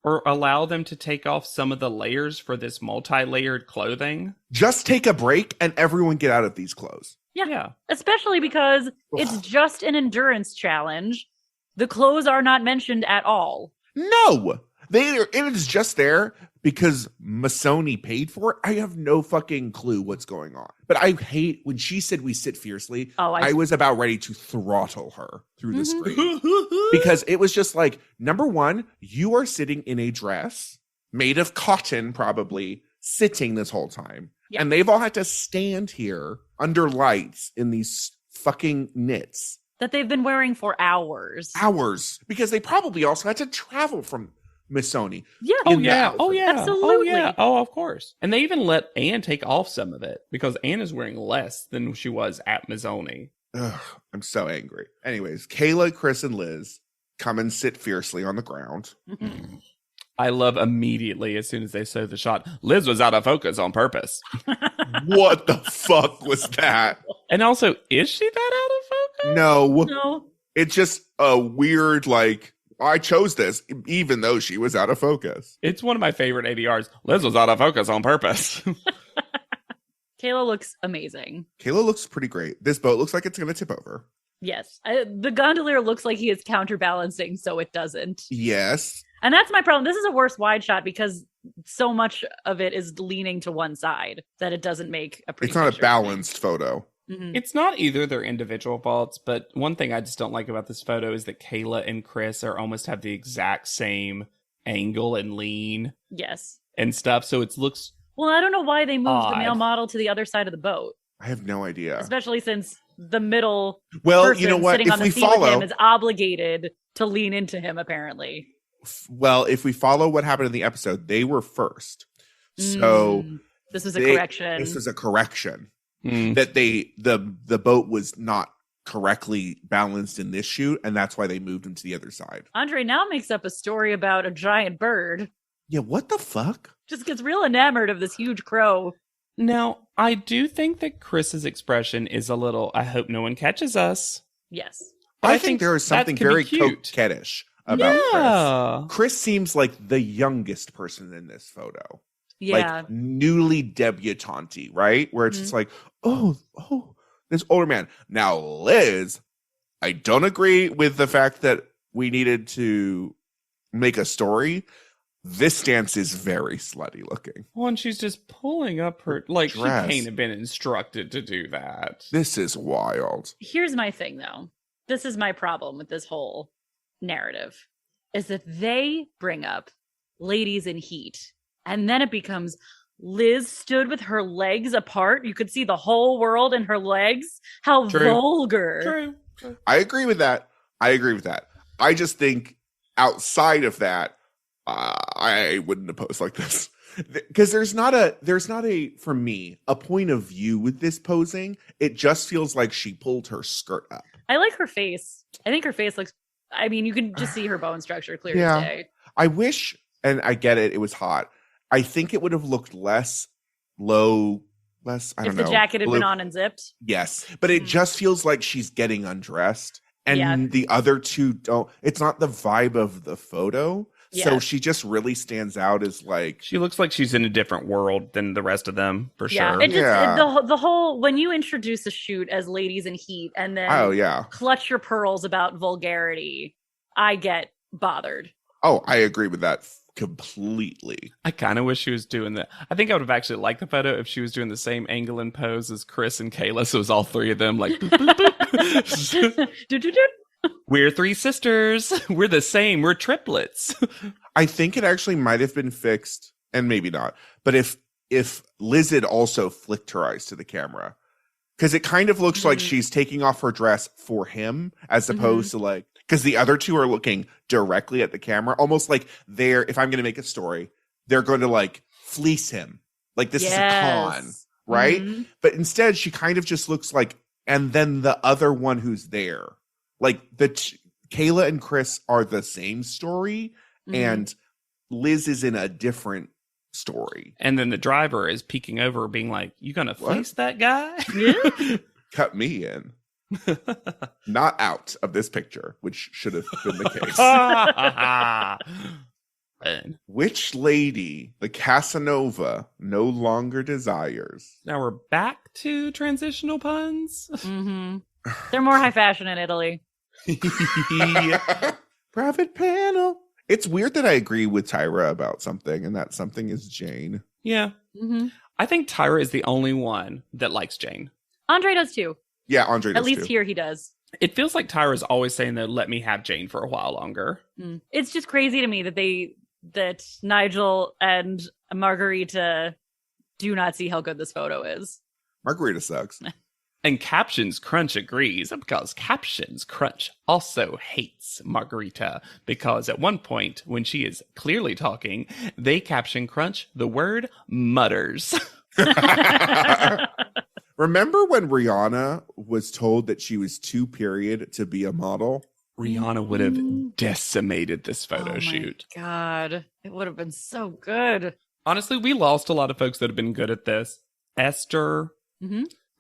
Or allow them to take off some of the layers for this multi-layered clothing. Just take a break and everyone get out of these clothes. Yeah. Especially because it's just an endurance challenge. The clothes are not mentioned at all. No! It is just there because Masoni paid for it. I have no fucking clue what's going on. But I hate when she said we sit fiercely. I was about ready to throttle her through the screen. Because it was just like, number 1, you are sitting in a dress made of cotton, probably, sitting this whole time. Yeah. And they've all had to stand here under lights in these fucking knits. That they've been wearing for hours. Because they probably also had to travel from Missoni. Yeah. Absolutely. Oh, of course. And they even let Anne take off some of it because Anne is wearing less than she was at Missoni. Ugh, I'm so angry. Anyways, Kayla, Chris, and Liz come and sit fiercely on the ground. I love immediately as soon as they show the shot, Liz was out of focus on purpose. What the fuck was that? And also, is she that out of focus? No. It's just a weird, like, I chose this, even though she was out of focus. It's one of my favorite ADRs. Liz was out of focus on purpose. Kayla looks amazing. Kayla looks pretty great. This boat looks like it's going to tip over. Yes. The gondolier looks like he is counterbalancing, so it doesn't. Yes. And that's my problem. This is a worse wide shot because so much of it is leaning to one side that it doesn't make a pretty It's not a balanced photo. Mm-hmm. It's not either their individual faults, but one thing I just don't like about this photo is that Kayla and Chris almost have the exact same angle and lean. Yes. And stuff, so it looks Well, I don't know why they moved odd. the male model to the other side of the boat. I have no idea. Especially since the middle person you know what? Sitting If on the we seat follow, with him is obligated to lean into him, apparently. Well, if we follow what happened in the episode, they were first. So this was a correction. This was a correction. That the boat was not correctly balanced in this shoot, and that's why they moved him to the other side. Andre now makes up a story about a giant bird. Yeah, what the fuck? Just gets real enamored of this huge crow. Now, I do think that Chris's expression is a little, I hope no one catches us. Yes. I think there is something very coquettish about Chris. Chris seems like the youngest person in this photo. Yeah. Like newly debutante, right? Where it's just like, oh, this older man. Now, Liz, I don't agree with the fact that we needed to make a story. This stance is very slutty looking. Well, and she's just pulling up her, like, dress. She can't have been instructed to do that. This is wild. Here's my thing, though. This is my problem with this whole narrative, is that they bring up ladies in heat, and then it becomes Liz stood with her legs apart. You could see the whole world in her legs. How vulgar. True. I agree with that. I just think outside of that, I wouldn't have posed like this. Because there's not a for me a point of view with this posing. It just feels like she pulled her skirt up. I like her face. I think her face looks, I mean, you can just see her bone structure clear as day. I wish And I get it. It was hot. I think it would have looked less low, less, I don't know. If the jacket had blue. been on and zipped. Yes. But it just feels like she's getting undressed. And Yeah. the other two don't. It's not the vibe of the photo. Yeah. So she just really stands out as like. She looks like she's in a different world than the rest of them, for Yeah, sure. it just the whole when you introduce a shoot as ladies in heat and then clutch your pearls about vulgarity, I get bothered. Oh, I agree with that completely. I kind of wish she was doing that. I think I would have actually liked the photo if she was doing the same angle and pose as Chris and Kayla. So it was all three of them like, boop, boop, boop. We're three sisters. We're the same. We're triplets. I think it actually might have been fixed, and maybe not. But if Liz had also flicked her eyes to the camera, because it kind of looks like she's taking off her dress for him, as opposed to like, because the other two are looking directly at the camera, almost like if I'm going to make a story, they're going to like fleece him. Like this is a con, right? But instead, she kind of just looks like, and then the other one who's there. Like Kayla and Chris are the same story, and Liz is in a different story. And then the driver is peeking over, being like, "You gonna fleece that guy? Cut me in, not out of this picture," which should have been the case. Which lady the Casanova no longer desires? Now we're back to transitional puns. They're more high fashion in Italy. Private panel. It's weird that I agree with Tyra about something, and that something is Jane. Yeah. I think Tyra is the only one that likes Jane. Andre does too. Yeah, Andre does At least too. here he does. It feels like Tyra's always saying that, let me have Jane for a while longer. It's just crazy to me that Nigel and Margarita do not see how good this photo is. Margarita sucks. And Captions Crunch agrees, because Captions Crunch also hates Margarita, because at one point, when she is clearly talking, they Caption Crunch the word mutters. Remember when Rihanna was told that she was too period to be a model? Rihanna would have decimated this photo shoot. God, it would have been so good. Honestly, we lost a lot of folks that have been good at this. Esther,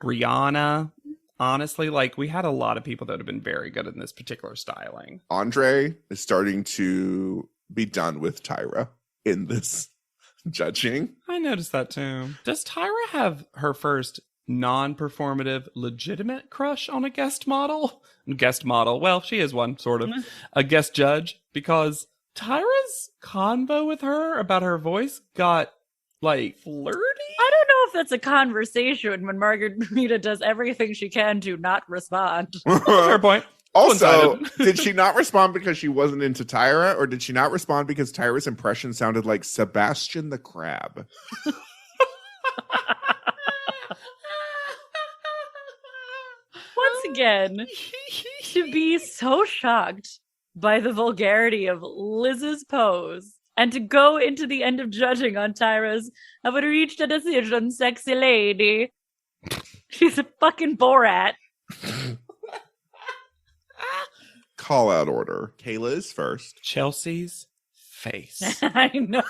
Rihanna. Honestly, like, we had a lot of people that have been very good in this particular styling. Andre is starting to be done with Tyra in this judging. I noticed that too. Does Tyra have her first non-performative legitimate crush on a guest model? Well, she is one, sort of. A guest judge, because Tyra's convo with her about her voice got like flirty. I don't know if that's a conversation when Margarita does everything she can to not respond. Fair point. Also, did she not respond because she wasn't into Tyra, or did she not respond because Tyra's impression sounded like Sebastian the Crab? Once again, to be so shocked by the vulgarity of Liz's pose and to go into the end of judging on Tyra's, I would have reached a decision, sexy lady. She's a fucking Borat. Call out order. Kayla is first. Chelsea's face. I know.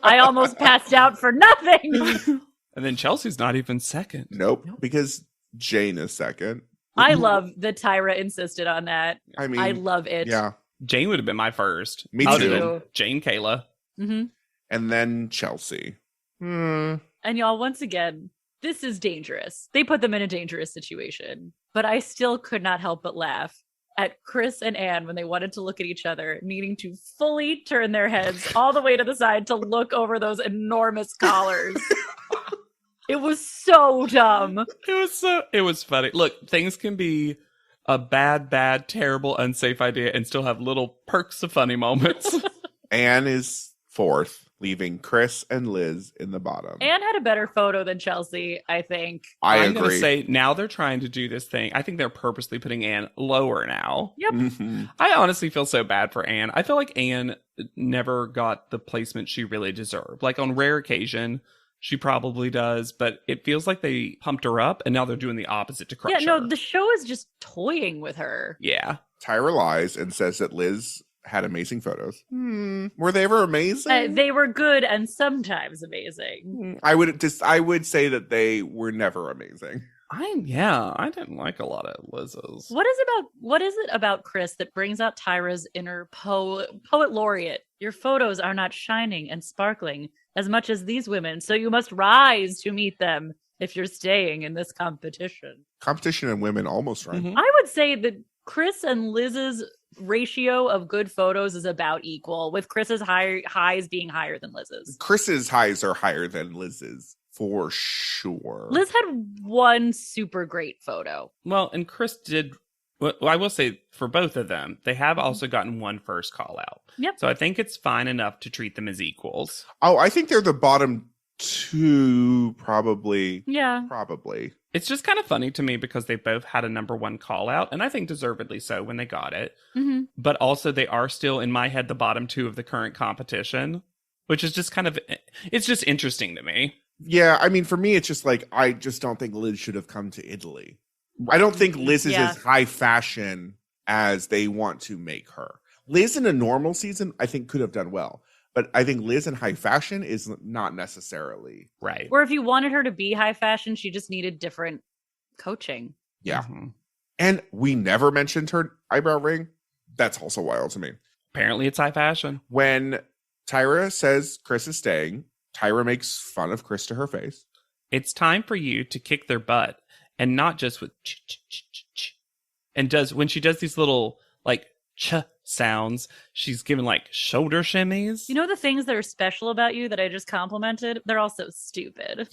I almost passed out for nothing. And then Chelsea's not even second. Nope, because Jane is second. I love that Tyra insisted on that. I mean, I love it. Yeah. Jane would have been my first. Me too. Jane, Kayla. Mm-hmm. And then Chelsea. And y'all, once again, this is dangerous. They put them in a dangerous situation. But I still could not help but laugh at Chris and Anne when they wanted to look at each other, needing to fully turn their heads all the way to the side to look over those enormous collars. It was so dumb. It was funny. Look, things can be a bad, terrible, unsafe idea and still have little perks of funny moments. Anne is fourth, leaving Chris and Liz in the bottom. Anne had a better photo than Chelsea, I think. I'm going to say now they're trying to do this thing. I think they're purposely putting Anne lower now. Yep. I honestly feel so bad for Anne. I feel like Anne never got the placement she really deserved. Like on rare occasion, she probably does, but it feels like they pumped her up and now they're doing the opposite to crush her. Yeah, no, the show is just toying with her. Yeah. Tyra lies and says that Liz had amazing photos. Were they ever amazing? They were good and sometimes amazing. I would say that they were never amazing. I didn't like a lot of Liz's. What is it about Chris that brings out Tyra's inner poet laureate? Your photos are not shining and sparkling as much as these women, so you must rise to meet them if you're staying in this competition. Competition and women almost right. I would say that Chris and Liz's ratio of good photos is about equal, with Chris's highs being higher than Liz's. Chris's highs are higher than Liz's, for sure. Liz had one super great photo. Well, and Chris did. Well, I will say for both of them, they have also gotten one first call out. Yep. So I think it's fine enough to treat them as equals. Oh, I think they're the bottom two, probably. Yeah. Probably. It's just kind of funny to me because they both had a number one call out, and I think deservedly so when they got it. Mm-hmm. But also they are still, in my head, the bottom two of the current competition, which is just kind of, it's just interesting to me. Yeah, I mean, for me, it's just like, I just don't think Liz should have come to Italy. I don't think Liz is as high fashion as they want to make her. Liz in a normal season, I think, could have done well. But I think Liz in high fashion is not necessarily. Right. Or if you wanted her to be high fashion, she just needed different coaching. Yeah. And we never mentioned her eyebrow ring. That's also wild to me. Apparently it's high fashion. When Tyra says Chris is staying, Tyra makes fun of Chris to her face. It's time for you to kick their butt, and not just with ch-ch-ch-ch-ch. And when she does these little like ch sounds, she's giving like shoulder shimmies. You know the things that are special about you that I just complimented? They're also stupid.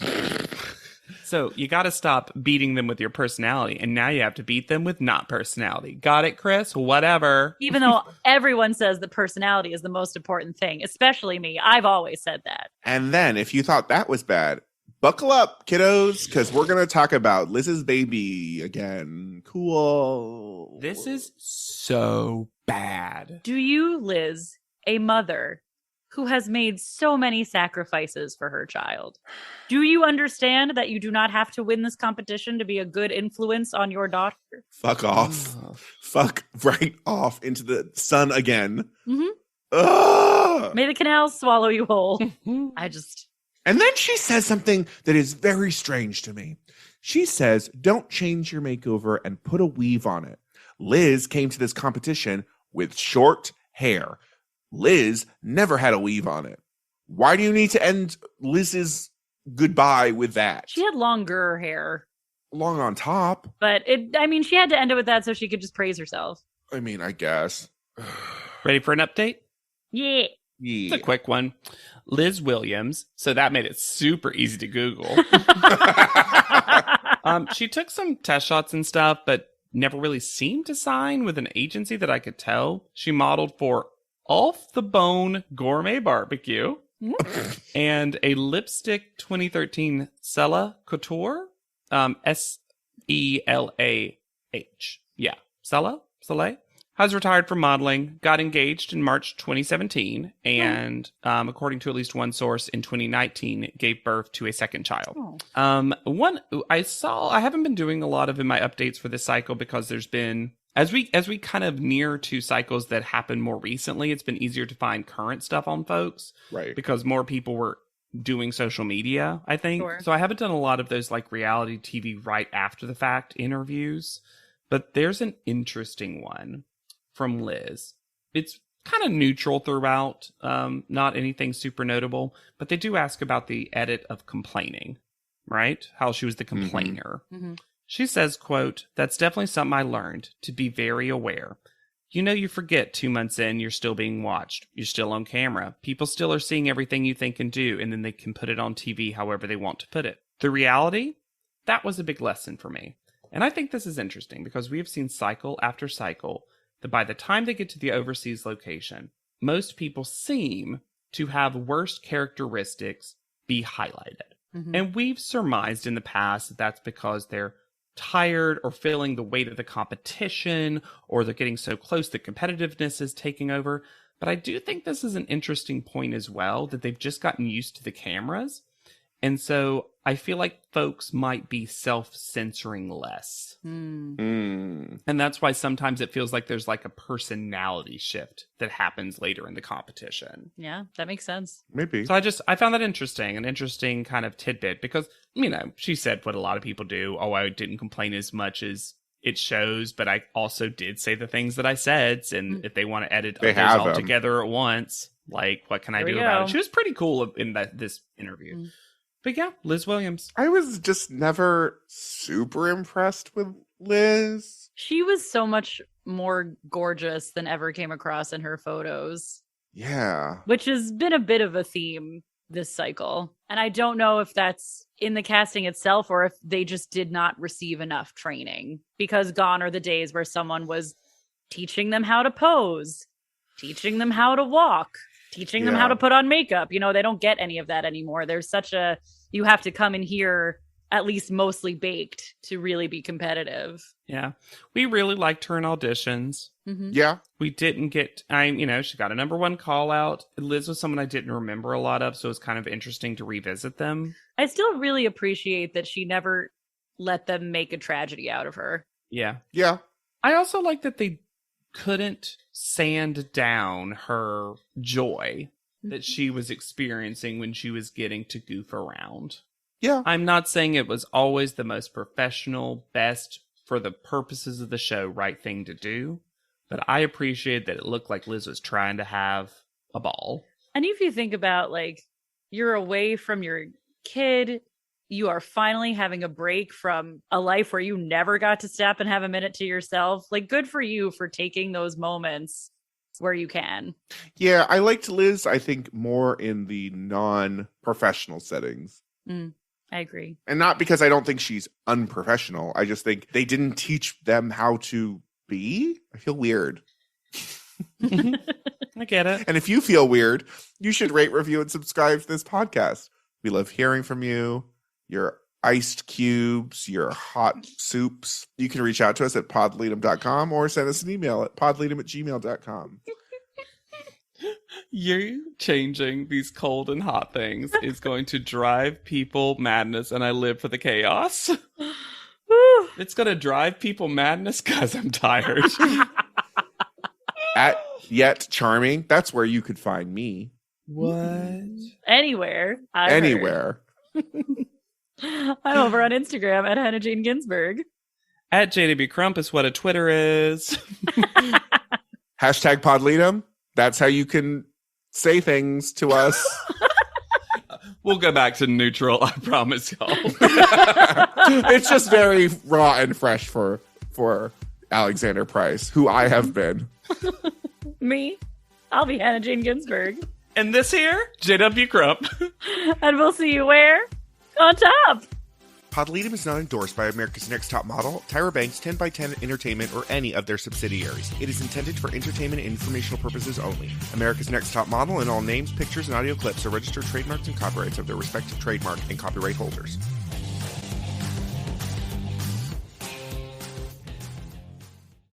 So you got to stop beating them with your personality, and now you have to beat them with not personality. Got it, Chris? Whatever. Even though everyone says that personality is the most important thing, especially me. I've always said that. And then, if you thought that was bad, buckle up, kiddos, because we're going to talk about Liz's baby again. Cool. This is so bad. Do you, Liz, a mother who has made so many sacrifices for her child, do you understand that you do not have to win this competition to be a good influence on your daughter? Fuck off. Fuck right off into the sun again. Mm-hmm. May the canals swallow you whole. And then she says something that is very strange to me. She says, don't change your makeover and put a weave on it. Liz came to this competition with short hair. Liz never had a weave on it. Why do you need to end Liz's goodbye with that? She had longer hair. Long on top. But she had to end it with that so she could just praise herself. I mean, I guess. Ready for an update? Yeah. It's a quick one. Liz Williams. So that made it super easy to Google. She took some test shots and stuff, but never really seemed to sign with an agency that I could tell. She modeled for Off the Bone Gourmet Barbecue and a lipstick 2013 Sela Couture. S-E-L-A-H. Yeah. Sela? Has retired from modeling, got engaged in March 2017, and according to at least one source, in 2019, gave birth to a second child. One I haven't been doing a lot of in my updates for this cycle because there's been, as we kind of near to cycles that happened more recently, it's been easier to find current stuff on folks. Right. Because more people were doing social media, I think. Sure. So I haven't done a lot of those like reality TV right after the fact interviews, but there's an interesting one from Liz. It's kind of neutral throughout, not anything super notable, but they do ask about the edit of complaining, right? How she was the complainer. Mm-hmm. She says, quote, "That's definitely something I learned, to be very aware. You know, you forget 2 months in, you're still being watched. You're still on camera. People still are seeing everything you think and do, and then they can put it on TV however they want to put it. The reality, that was a big lesson for me. And I think this is interesting because we have seen cycle after cycle that by the time they get to the overseas location, most people seem to have worse characteristics be highlighted. Mm-hmm. And we've surmised in the past that that's because they're tired or feeling the weight of the competition, or they're getting so close that competitiveness is taking over. But I do think this is an interesting point as well, that they've just gotten used to the cameras. And so I feel like folks might be self-censoring less. Mm. And that's why sometimes it feels like there's like a personality shift that happens later in the competition. Yeah, that makes sense. Maybe. So I found that interesting, an interesting kind of tidbit, because, you know, she said what a lot of people do. Oh, I didn't complain as much as it shows, but I also did say the things that I said. And if they want to edit those all together at once, like, what can I do about it? She was pretty cool in this interview. But yeah, Liz Williams. I was just never super impressed with Liz. She was so much more gorgeous than ever came across in her photos. Yeah. Which has been a bit of a theme this cycle. And I don't know if that's in the casting itself or if they just did not receive enough training, because gone are the days where someone was teaching them how to pose, teaching them how to walk, teaching them how to put on makeup. You know, they don't get any of that anymore. There's you have to come in here at least mostly baked to really be competitive. Yeah. We really liked her in auditions. Mm-hmm. Yeah. We didn't get, she got a #1 call out. Liz was someone I didn't remember a lot of, so it was kind of interesting to revisit them. I still really appreciate that she never let them make a tragedy out of her. Yeah. Yeah. I also like that they couldn't sand down her joy that she was experiencing when she was getting to goof around. Yeah. I'm not saying it was always the most professional, best for the purposes of the show, right thing to do, but I appreciate that it looked like Liz was trying to have a ball. And if you think about, like, you're away from your kid, you are finally having a break from a life where you never got to stop and have a minute to yourself. Like, good for you for taking those moments where you can. Yeah, I liked Liz, I think, more in the non-professional settings. I agree. And not because I don't think she's unprofessional. I just think they didn't teach them how to be. I feel weird. I get it. And if you feel weird, you should rate, review, and subscribe to this podcast. We love hearing from you, your iced cubes, your hot soups. You can reach out to us at podleadum.com or send us an email at podleadum@gmail.com. You changing these cold and hot things is going to drive people madness, and I live for the chaos. It's going to drive people madness because I'm tired. At Yet Charming, that's where you could find me. What? Anywhere. Anywhere. I'm over on Instagram at Hannah Jane Ginsburg. At JDB Crump is what a Twitter is. Hashtag Podleadum. That's how you can say things to us. We'll go back to neutral, I promise y'all. It's just very raw and fresh for Alexander Price, who I have been. Me? I'll be Hannah Jane Ginsburg. And this here, JW Crump. And we'll see you where? On top. Podleadum is not endorsed by America's Next Top Model, Tyra Banks, 10x10 Entertainment, or any of their subsidiaries. It is intended for entertainment and informational purposes only. America's Next Top Model and all names, pictures, and audio clips are registered trademarks and copyrights of their respective trademark and copyright holders.